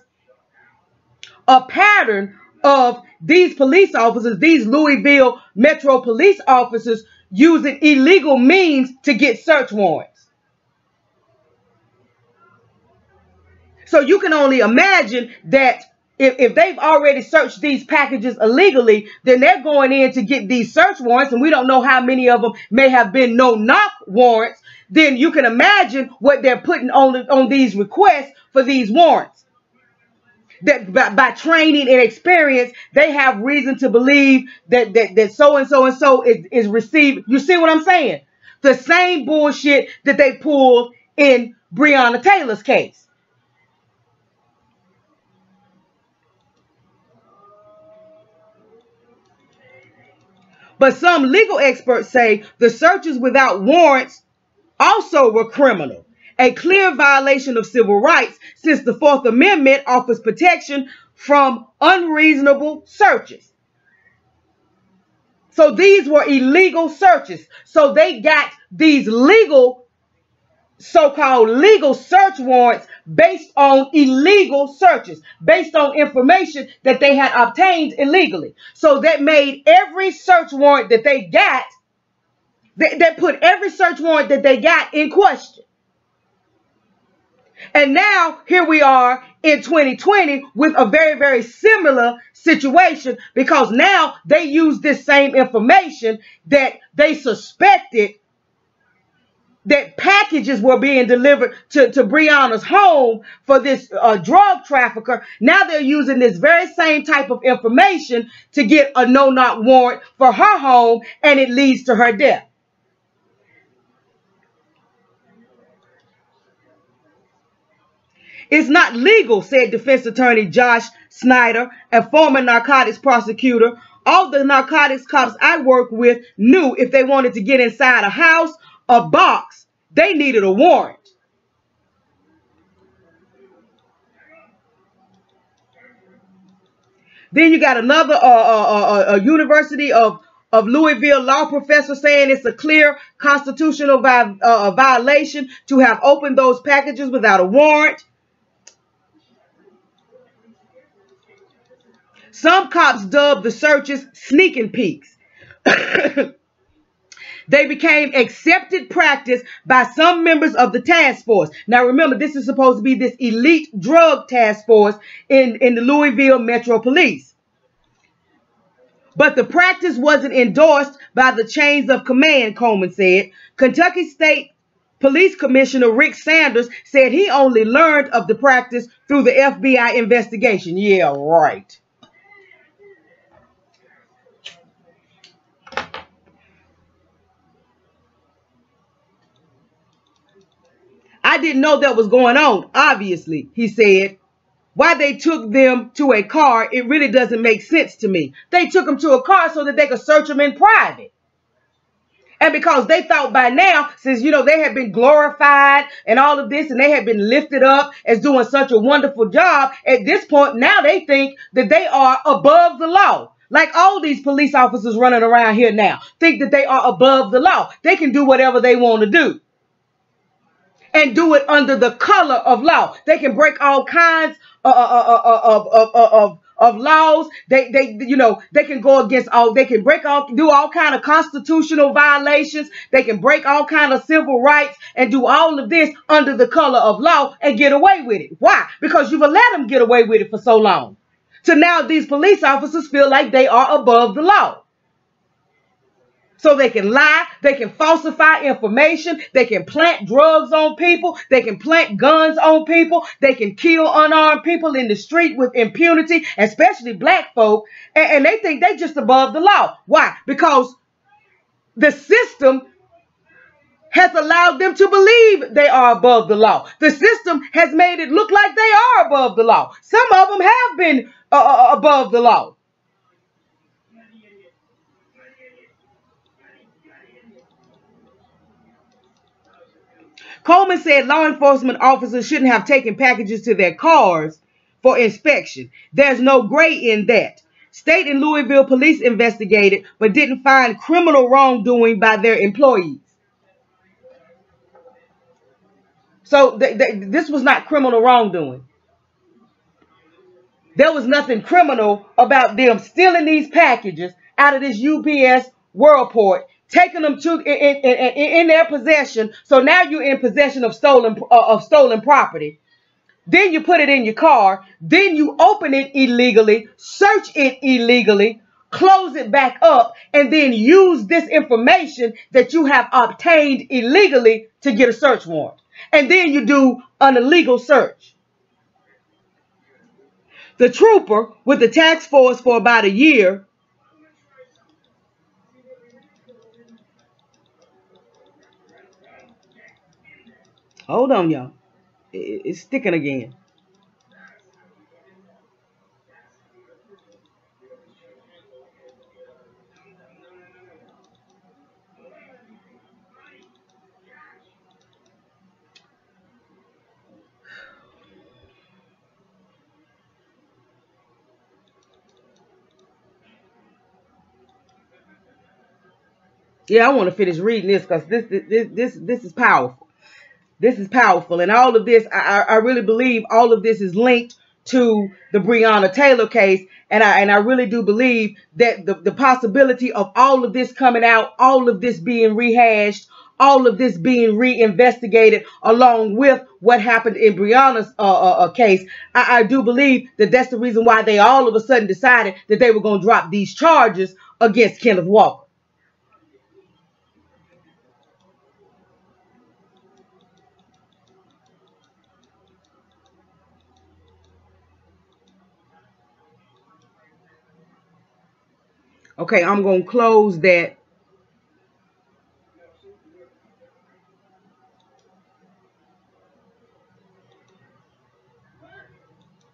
a pattern of these police officers, these Louisville Metro police officers, using illegal means to get search warrants. So you can only imagine that if they've already searched these packages illegally, then they're going in to get these search warrants, and we don't know how many of them may have been no-knock warrants. Then you can imagine what they're putting on these requests for these warrants. That by training and experience, they have reason to believe that so-and-so and so is received. You see what I'm saying? The same bullshit that they pulled in Breonna Taylor's case. But some legal experts say the searches without warrants also were criminal, a clear violation of civil rights since the Fourth Amendment offers protection from unreasonable searches. So these were illegal searches. So they got these legal, so-called legal search warrants based on illegal searches, based on information that they had obtained illegally. So that made every search warrant that they got, that put every search warrant that they got in question. And now here we are in 2020 with a very, very similar situation, because now they use this same information that they suspected that packages were being delivered to Breonna's home for this drug trafficker. Now they're using this very same type of information to get a no-knock warrant for her home, and it leads to her death. It's not legal, said defense attorney Josh Snyder, a former narcotics prosecutor. All the narcotics cops I work with knew if they wanted to get inside a house, a box, they needed a warrant. Then you got another a University of Louisville law professor saying it's a clear constitutional violation to have opened those packages without a warrant. Some cops dubbed the searches sneaking peeks. They became accepted practice by some members of the task force. Now remember, this is supposed to be this elite drug task force in the Louisville Metro Police. But the practice wasn't endorsed by the chains of command, Coleman said. Kentucky State Police Commissioner Rick Sanders said he only learned of the practice through the FBI investigation. Yeah, right. I didn't know that was going on, obviously, he said. Why they took them to a car, it really doesn't make sense to me. They took them to a car so that they could search them in private. And because they thought by now, since, you know, they had been glorified and all of this, and they had been lifted up as doing such a wonderful job, at this point, now they think that they are above the law. Like all these police officers running around here now think that they are above the law. They can do whatever they want to do. And do it under the color of law. They can break all kinds of laws. They can go against all. They can do all kind of constitutional violations. They can break all kind of civil rights and do all of this under the color of law and get away with it. Why? Because you've let them get away with it for so long. So now these police officers feel like they are above the law. So they can lie, they can falsify information, they can plant drugs on people, they can plant guns on people, they can kill unarmed people in the street with impunity, especially black folk, and they think they're just above the law. Why? Because the system has allowed them to believe they are above the law. The system has made it look like they are above the law. Some of them have been above the law. Coleman said law enforcement officers shouldn't have taken packages to their cars for inspection. There's no gray in that. State and Louisville police investigated but didn't find criminal wrongdoing by their employees. So this was not criminal wrongdoing. There was nothing criminal about them stealing these packages out of this UPS Worldport, taking them to in their possession. So now you're in possession of stolen property. then you put it in your car, then you open it illegally, search it illegally, close it back up, and then use this information that you have obtained illegally to get a search warrant. And then you do an illegal search. The trooper with the task force for about a year hold on, y'all. It's sticking again. Yeah, I want to finish reading this because this is powerful. This is powerful, and all of this, I really believe all of this is linked to the Breonna Taylor case, and I really do believe that the possibility of all of this coming out, all of this being rehashed, all of this being reinvestigated, along with what happened in Breonna's case, I do believe that that's the reason why they all of a sudden decided that they were going to drop these charges against Kenneth Walker. Okay, I'm going to close that.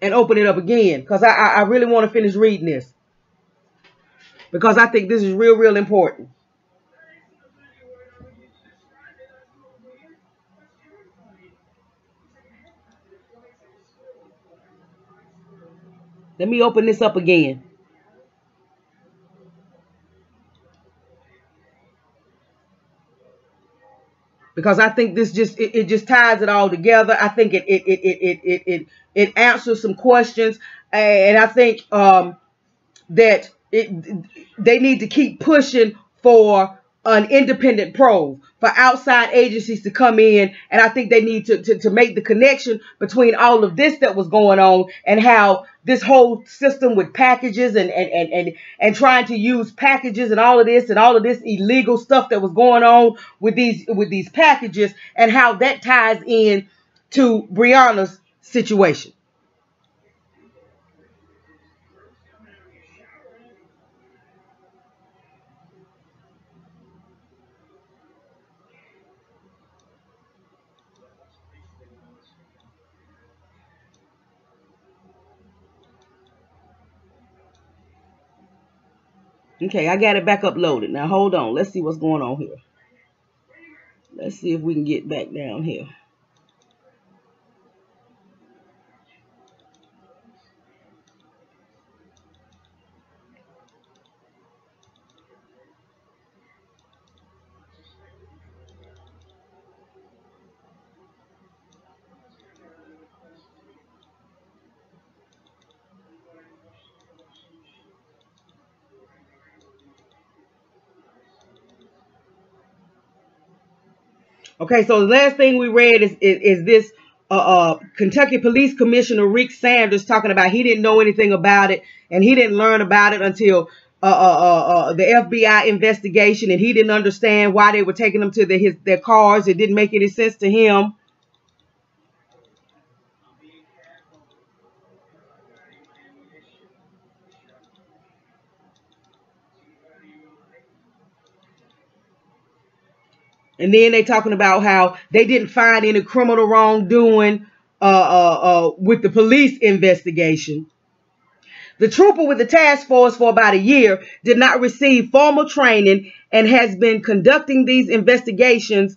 And open it up again because I really want to finish reading this because I think this is real important. Let me open this up again. Because I think this just it just ties it all together. I think it answers some questions, and I think that they need to keep pushing for an independent probe, for outside agencies to come in, and I think they need to make the connection between all of this that was going on and how this whole system with packages and trying to use packages and all of this illegal stuff that was going on with these packages, and how that ties in to Breonna's situation. Okay, I got it back uploaded. Now hold on. Let's see what's going on here. Let's see if we can get back down here. Okay, so the last thing we read is this Kentucky Police Commissioner Rick Sanders talking about he didn't know anything about it, and he didn't learn about it until the FBI investigation, and he didn't understand why they were taking them to their cars. It didn't make any sense to him. And then they talking about how they didn't find any criminal wrongdoing with the police investigation. The trooper with the task force for about a year did not receive formal training and has been conducting these investigations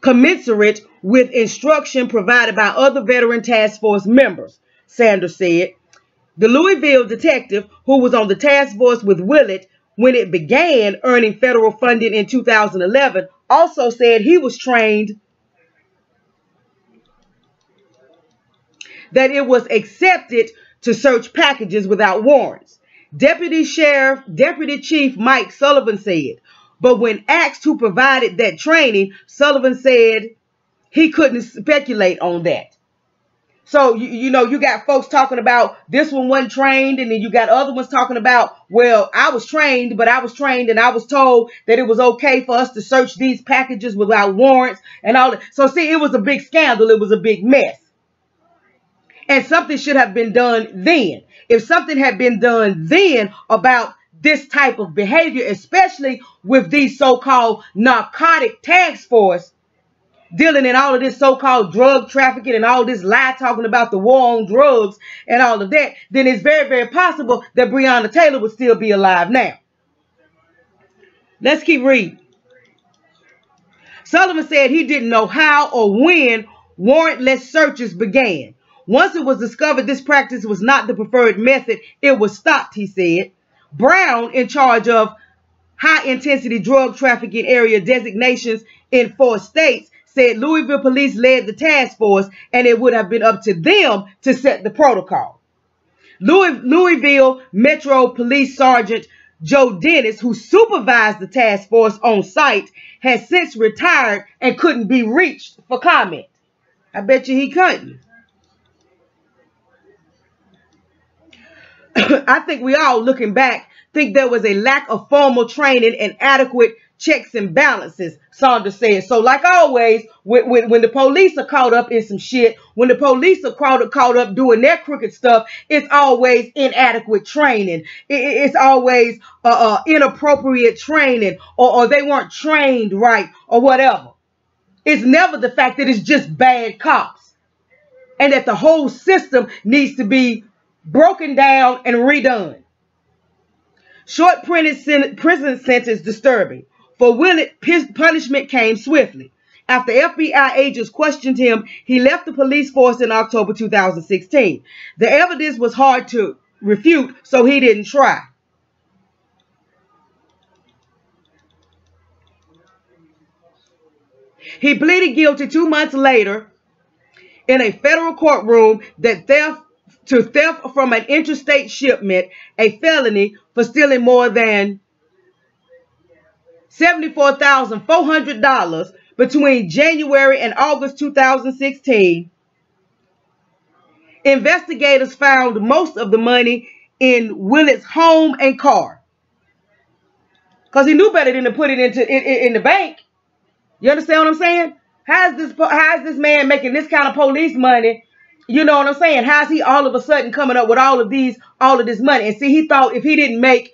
commensurate with instruction provided by other veteran task force members, Sanders said. The Louisville detective, who was on the task force with Willett when it began earning federal funding in 2011, also said he was trained that it was accepted to search packages without warrants. Deputy Chief Mike Sullivan said, but when asked who provided that training, Sullivan said he couldn't speculate on that. So, you know, you got folks talking about this one wasn't trained, and then you got other ones talking about, well, I was trained, but I was trained and I was told that it was okay for us to search these packages without warrants and all that. So, see, it was a big scandal. It was a big mess. And something should have been done then. If something had been done then about this type of behavior, especially with these so-called narcotic task force, dealing in all of this so-called drug trafficking and all this lie talking about the war on drugs and all of that, then it's very, very possible that Breonna Taylor would still be alive now. Let's keep reading. Sullivan said he didn't know how or when warrantless searches began. Once it was discovered this practice was not the preferred method, it was stopped, he said. Brown, in charge of high-intensity drug trafficking area designations in 4 states, said Louisville police led the task force and it would have been up to them to set the protocol. Louisville Metro Police Sergeant Joe Dennis, who supervised the task force on site, has since retired and couldn't be reached for comment. I bet you he couldn't. I think we all, looking back, think there was a lack of formal training and adequate checks and balances, Saunders said. So like always, when the police are caught up in some shit, when the police are caught up doing their crooked stuff, it's always inadequate training. It's always inappropriate training, or they weren't trained right, or whatever. It's never the fact that it's just bad cops and that the whole system needs to be broken down and redone. Short prison sentence disturbing. For Willett, his punishment came swiftly. After FBI agents questioned him, he left the police force in October 2016. The evidence was hard to refute, so he didn't try. He pleaded guilty 2 months later in a federal courtroom that theft from an interstate shipment, a felony for stealing more than $74,400 between January and August 2016. Investigators found most of the money in Willett's home and car, because he knew better than to put it in the bank. You understand what I'm saying? How is this man making this kind of police money? You know what I'm saying? How's he all of a sudden coming up with all of this money? And see, he thought if he didn't make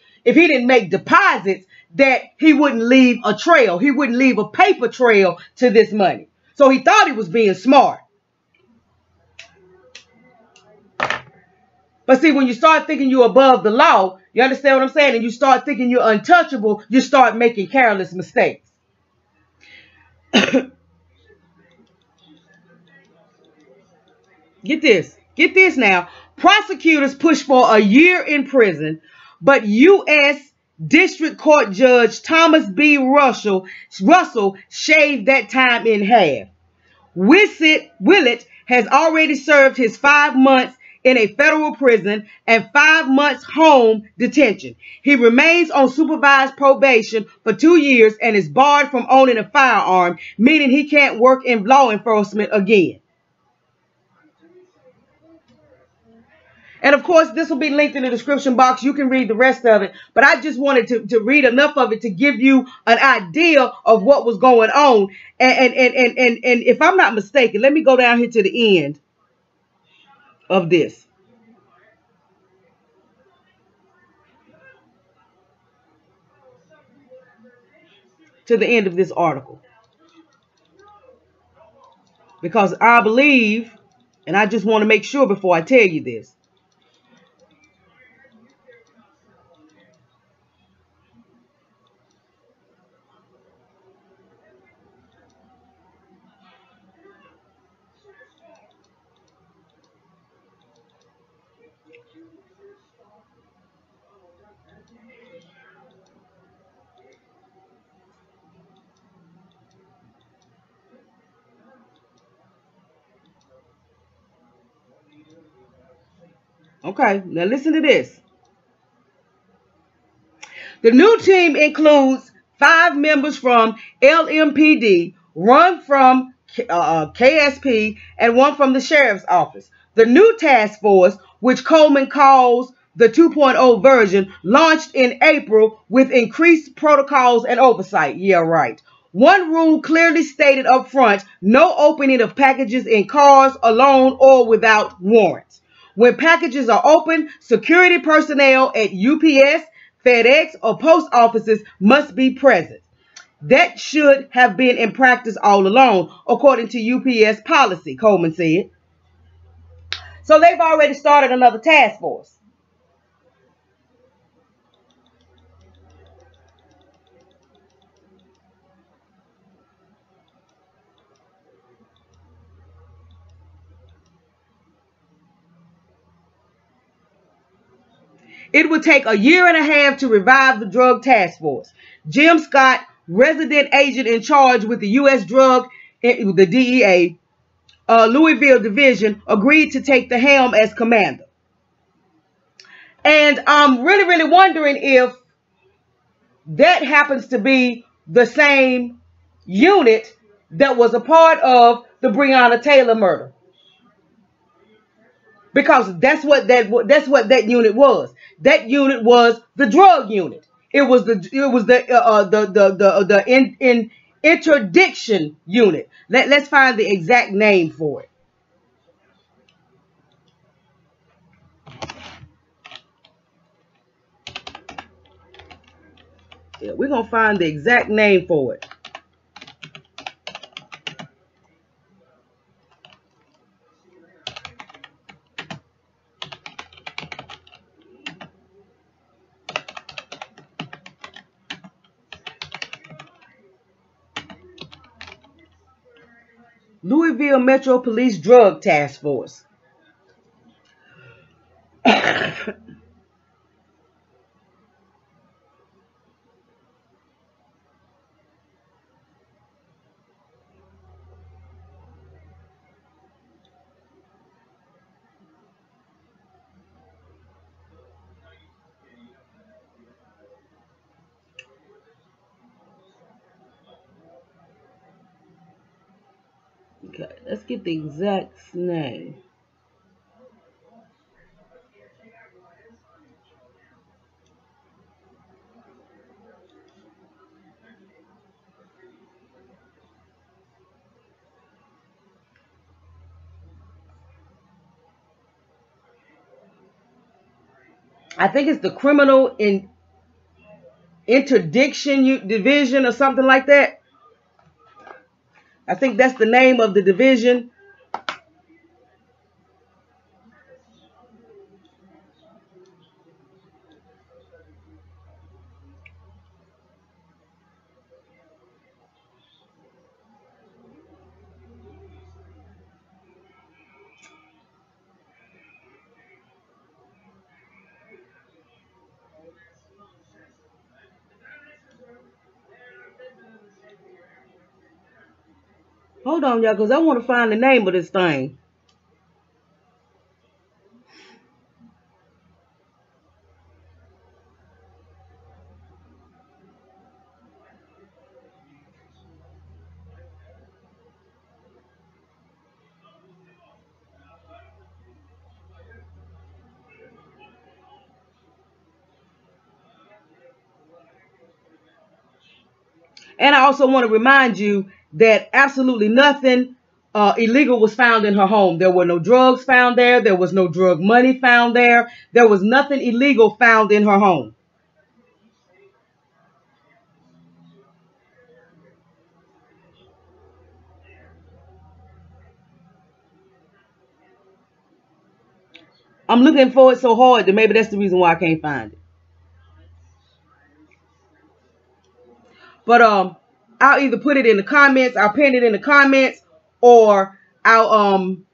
deposits, that he wouldn't leave a trail. He wouldn't leave a paper trail to this money. So he thought he was being smart. But see, when you start thinking you're above the law, you understand what I'm saying? And you start thinking you're untouchable, you start making careless mistakes. Get this now. Prosecutors pushed for a year in prison, but U.S. District Court Judge Thomas B. Russell shaved that time in half. Willett has already served his 5 months in a federal prison and 5 months home detention. He remains on supervised probation for 2 years and is barred from owning a firearm, meaning he can't work in law enforcement again. And of course, this will be linked in the description box. You can read the rest of it. But I just wanted to read enough of it to give you an idea of what was going on. And if I'm not mistaken, let me go down here to the end of this. To the end of this article. Because I believe, and I just want to make sure before I tell you this, okay, now listen to this. The new team includes 5 members from LMPD, 1 from KSP, and 1 from the Sheriff's Office. The new task force, which Coleman calls the 2.0 version, launched in April with increased protocols and oversight. Yeah, right. One rule clearly stated up front: no opening of packages in cars alone or without warrants. When packages are opened, security personnel at UPS, FedEx, or post offices must be present. That should have been in practice all along, according to UPS policy, Coleman said. So they've already started another task force. It would take a year and a half to revive the drug task force. Jim Scott, resident agent in charge with the U.S. Drug, the DEA, Louisville Division, agreed to take the helm as commander. And I'm really, really wondering if that happens to be the same unit that was a part of the Breonna Taylor murder. Because that's what that unit was. That unit was the drug unit. It was the interdiction unit. Let's find the exact name for it. Yeah, we're gonna find the exact name for it. Louisville Metro Police Drug Task Force. Okay, let's get the exact name. I think it's the Criminal Interdiction Division or something like that. I think that's the name of the division. Hold on, y'all, because I want to find the name of this thing. And I also want to remind you that absolutely nothing illegal was found in her home. There were no drugs found there. There was no drug money found there. There was nothing illegal found in her home. I'm looking for it so hard that maybe that's the reason why I can't find it. But I'll either put it in the comments, I'll pin it in the comments, or I'll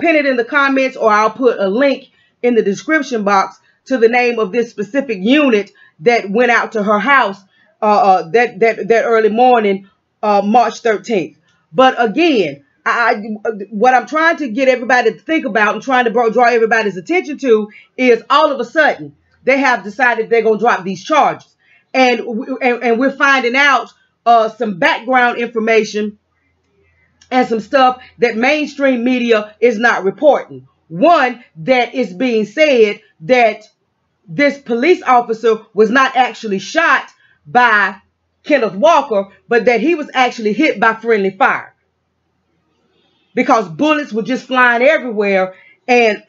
pin it in the comments, or I'll put a link in the description box to the name of this specific unit that went out to her house that early morning, March 13th. But again, what I'm trying to get everybody to think about and trying to draw everybody's attention to is all of a sudden they have decided they're going to drop these charges. And we're finding out some background information and some stuff that mainstream media is not reporting. One, that it's being said that this police officer was not actually shot by Kenneth Walker, but that he was actually hit by friendly fire, because bullets were just flying everywhere, and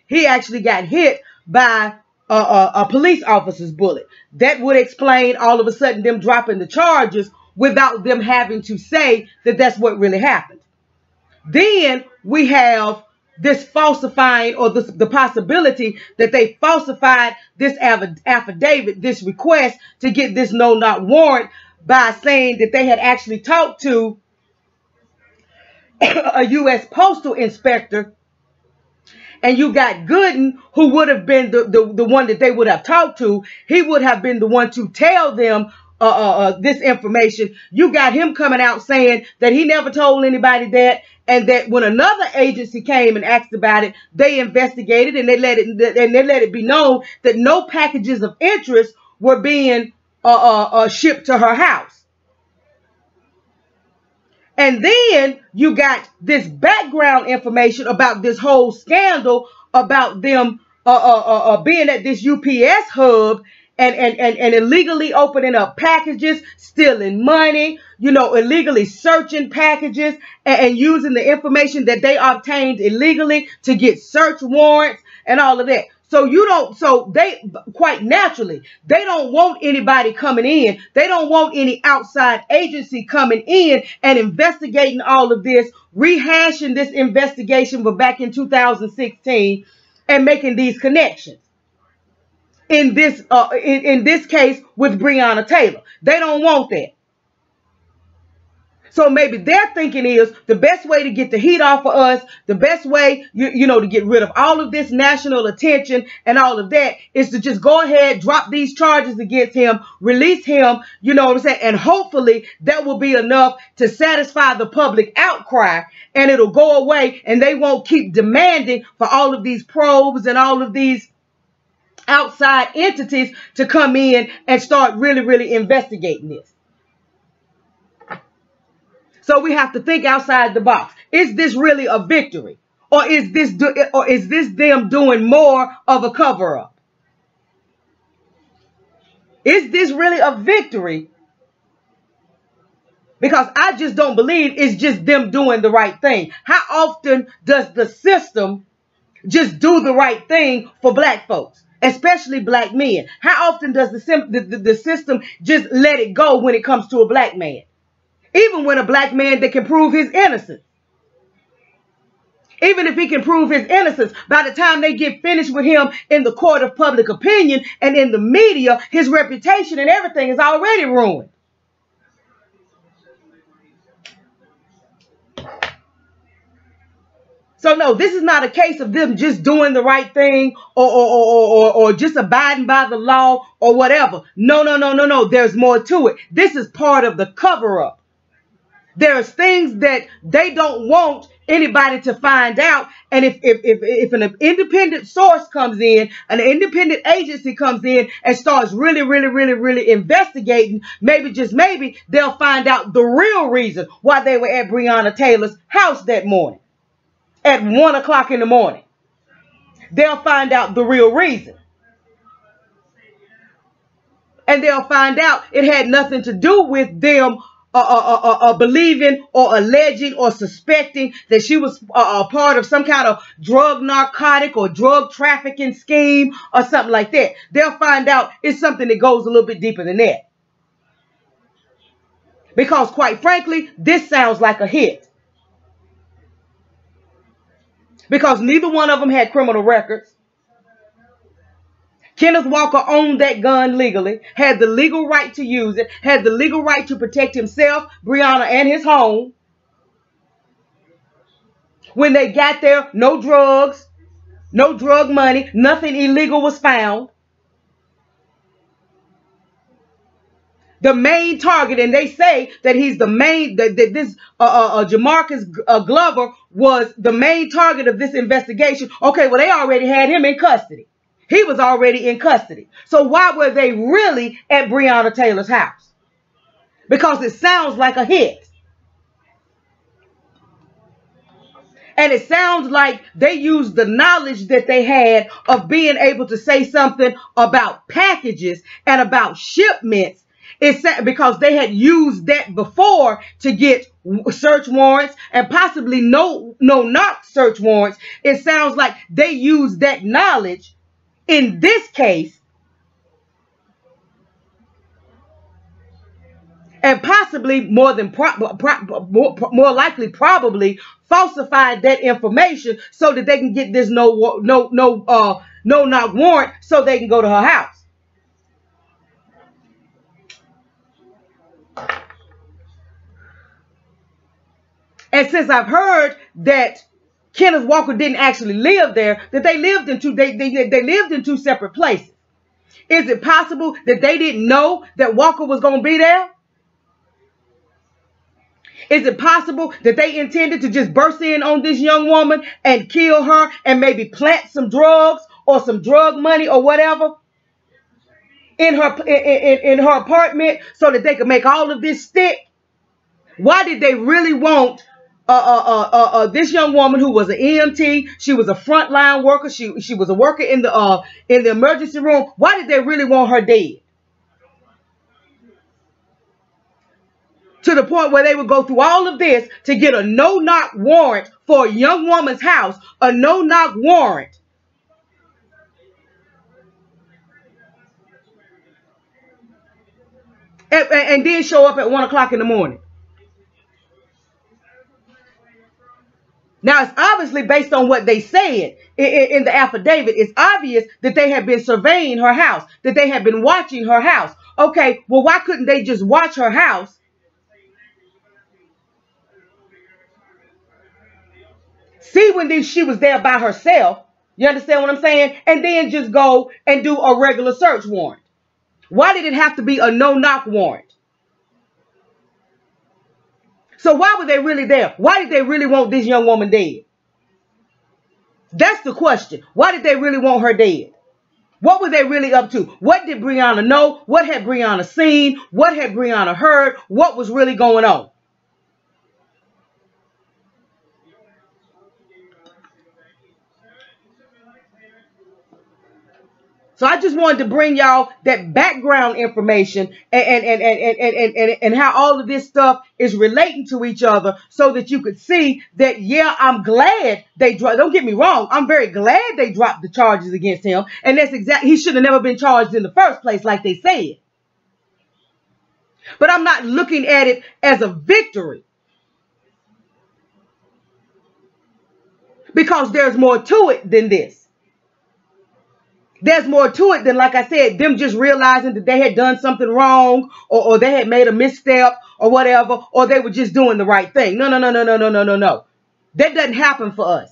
he actually got hit by a police officer's bullet. That would explain all of a sudden them dropping the charges without them having to say that that's what really happened. Then we have this falsifying, or the possibility that they falsified this affidavit, this request to get this no-knock warrant, by saying that they had actually talked to a U.S. postal inspector. And you got Gooden, who would have been the one that they would have talked to. He would have been the one to tell them this information. You got him coming out saying that he never told anybody that, and that when another agency came and asked about it, they investigated and they let it be known that no packages of interest were being shipped to her house. And then you got this background information about this whole scandal, about them being at this UPS hub and illegally opening up packages, stealing money, illegally searching packages, and using the information that they obtained illegally to get search warrants and all of that. So they, quite naturally, they don't want anybody coming in. They don't want any outside agency coming in and investigating all of this, rehashing this investigation from back in 2016 and making these connections. In this case with Breonna Taylor, they don't want that. So maybe their thinking is the best way to get the heat off of us, the best way, to get rid of all of this national attention and all of that, is to just go ahead, drop these charges against him, release him, and hopefully that will be enough to satisfy the public outcry, and it'll go away, and they won't keep demanding for all of these probes and all of these outside entities to come in and start really investigating this. So we have to think outside the box. Is this really a victory? Or is this them doing more of a cover-up? Is this really a victory? Because I just don't believe it's just them doing the right thing. How often does the system just do the right thing for black folks, especially black men? How often does the system just let it go when it comes to a black man? Even when a black man that can prove his innocence. Even if he can prove his innocence, by the time they get finished with him in the court of public opinion and in the media, his reputation and everything is already ruined. So no, this is not a case of them just doing the right thing or just abiding by the law or whatever. No. There's more to it. This is part of the cover-up. There's things that they don't want anybody to find out. And if an independent source comes in, an independent agency comes in and starts really investigating, maybe they'll find out the real reason why they were at Breonna Taylor's house that morning at 1 o'clock in the morning. They'll find out the real reason. And they'll find out it had nothing to do with them believing or alleging or suspecting that she was a part of some kind of drug, narcotic, or drug trafficking scheme or something like that. They'll find out it's something that goes a little bit deeper than that. Because quite frankly, this sounds like a hit. Because neither one of them had criminal records. Kenneth Walker owned that gun legally, had the legal right to use it, had the legal right to protect himself, Breonna, and his home. When they got there, no drugs, no drug money, nothing illegal was found. The main target, and they say that he's the main, that this Jamarcus Glover was the main target of this investigation. Okay, well, they already had him in custody. He was already in custody. So why were they really at Breonna Taylor's house? Because it sounds like a hit. And it sounds like they used the knowledge that they had of being able to say something about packages and about shipments. It's because they had used that before to get search warrants and possibly no knock search warrants. It sounds like they used that knowledge in this case, and possibly more likely probably falsified that information so that they can get this no knock warrant so they can go to her house. And since I've heard that Kenneth Walker didn't actually live there, that they lived in two separate places. Is it possible that they didn't know that Walker was going to be there? Is it possible that they intended to just burst in on this young woman and kill her and maybe plant some drugs or some drug money or whatever in her apartment so that they could make all of this stick? Why did they really want this young woman who was an EMT? She was a frontline worker. She was a worker in the emergency room. Why did they really want her dead? To the point where they would go through all of this to get a no-knock warrant for a young woman's house, a no-knock warrant. And then show up at 1 o'clock in the morning. Now, it's obviously based on what they said in the affidavit. It's obvious that they had been surveying her house, that they had been watching her house. Okay, well, why couldn't they just watch her house? See when she was there by herself. You understand what I'm saying? And then just go and do a regular search warrant. Why did it have to be a no-knock warrant? So why were they really there? Why did they really want this young woman dead? That's the question. Why did they really want her dead? What were they really up to? What did Breonna know? What had Breonna seen? What had Breonna heard? What was really going on? So I just wanted to bring y'all that background information and how all of this stuff is relating to each other so that you could see that, yeah, I'm glad they dropped. Don't get me wrong. I'm very glad they dropped the charges against him. And that's exactly, he should have never been charged in the first place like they said. But I'm not looking at it as a victory. Because there's more to it than this. There's more to it than, like I said, them just realizing that they had done something wrong or they had made a misstep or whatever, or they were just doing the right thing. No. That doesn't happen for us.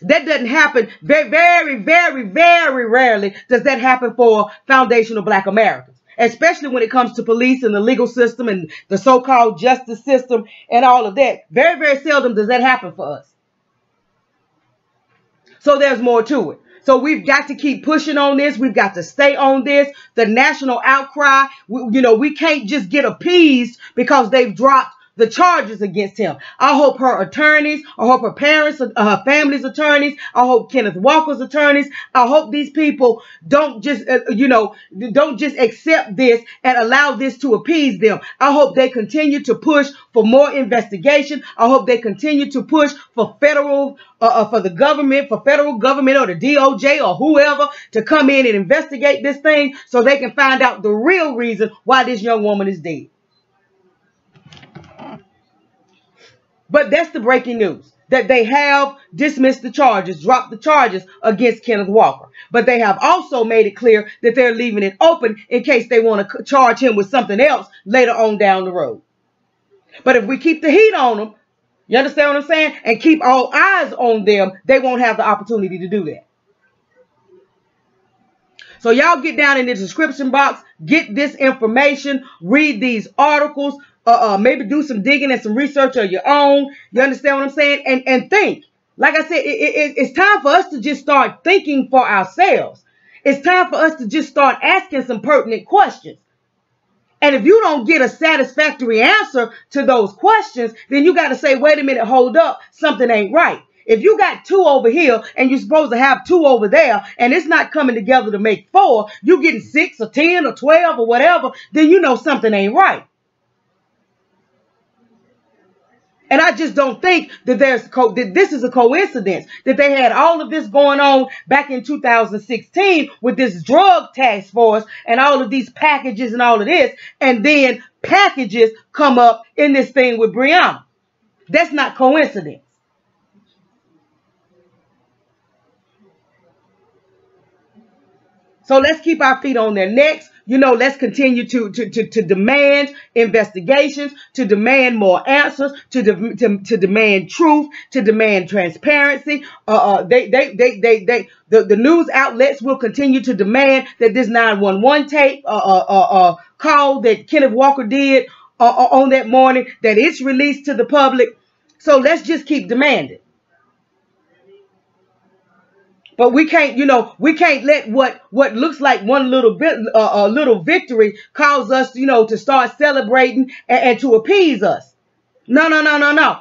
That doesn't happen. Very, very, very, very rarely does that happen for foundational Black Americans, especially when it comes to police and the legal system and the so-called justice system and all of that. Very, very seldom does that happen for us. So there's more to it. So we've got to keep pushing on this. We've got to stay on this. The national outcry, we can't just get appeased because they've dropped the charges against him. I hope her attorneys, I hope her parents, her family's attorneys, I hope Kenneth Walker's attorneys, I hope these people don't just, don't just accept this and allow this to appease them. I hope they continue to push for more investigation. I hope they continue to push for federal, for the government, for federal government or the DOJ or whoever to come in and investigate this thing so they can find out the real reason why this young woman is dead. But that's the breaking news, that they have dismissed the charges, dropped the charges against Kenneth Walker. But they have also made it clear that they're leaving it open in case they want to charge him with something else later on down the road. But if we keep the heat on them, you understand what I'm saying, and keep all eyes on them, they won't have the opportunity to do that. So y'all get down in the description box, get this information, read these articles, maybe do some digging and some research of your own. You understand what I'm saying? And think. Like I said, it's time for us to just start thinking for ourselves. It's time for us to just start asking some pertinent questions. And if you don't get a satisfactory answer to those questions, then you got to say, wait a minute, hold up, something ain't right. If you got 2 over here and you're supposed to have 2 over there and it's not coming together to make 4, you getting 6 or 10 or 12 or whatever, then you know something ain't right. And I just don't think that that this is a coincidence that they had all of this going on back in 2016 with this drug task force and all of these packages and all of this, and then packages come up in this thing with Breonna. That's not coincidence. So let's keep our feet on their necks. You know, let's continue to demand investigations, to demand more answers, to demand truth, to demand transparency. The news outlets will continue to demand that this 911 tape call that Kenneth Walker did on that morning, that it's released to the public. So let's just keep demanding. But we can't, you know, we can't let what looks like one little bit, a little victory cause us, you know, to start celebrating and to appease us. No.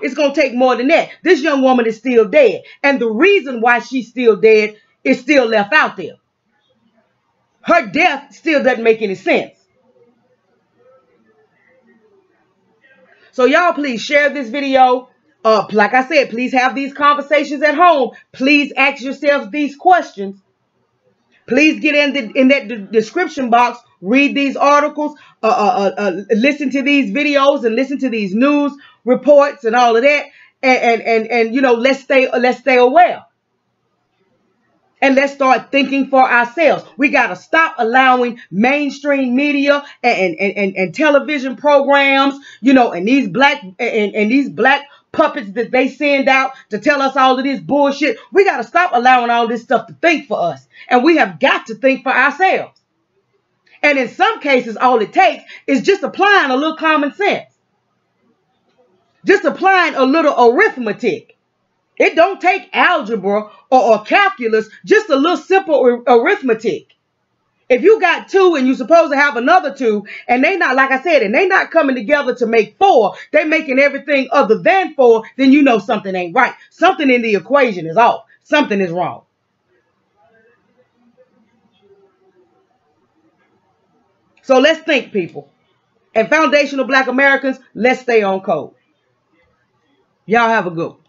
It's going to take more than that. This young woman is still dead. And the reason why she's still dead is still left out there. Her death still doesn't make any sense. So y'all please share this video. Like I said, please have these conversations at home. Please ask yourselves these questions. Please get in that description box, read these articles, listen to these videos, and listen to these news reports and all of that. And you know, let's stay aware. And let's start thinking for ourselves. We got to stop allowing mainstream media and television programs, you know, and these black puppets that they send out to tell us all of this bullshit. We got to stop allowing all this stuff to think for us. And we have got to think for ourselves. And in some cases, all it takes is just applying a little common sense. Just applying a little arithmetic. It don't take algebra or calculus, just a little simple arithmetic. If you got 2 and you're supposed to have another 2, and they not, like I said, and they not coming together to make 4, they making everything other than 4, then you know something ain't right. Something in the equation is off. Something is wrong. So let's think, people. And foundational Black Americans, let's stay on code. Y'all have a good one.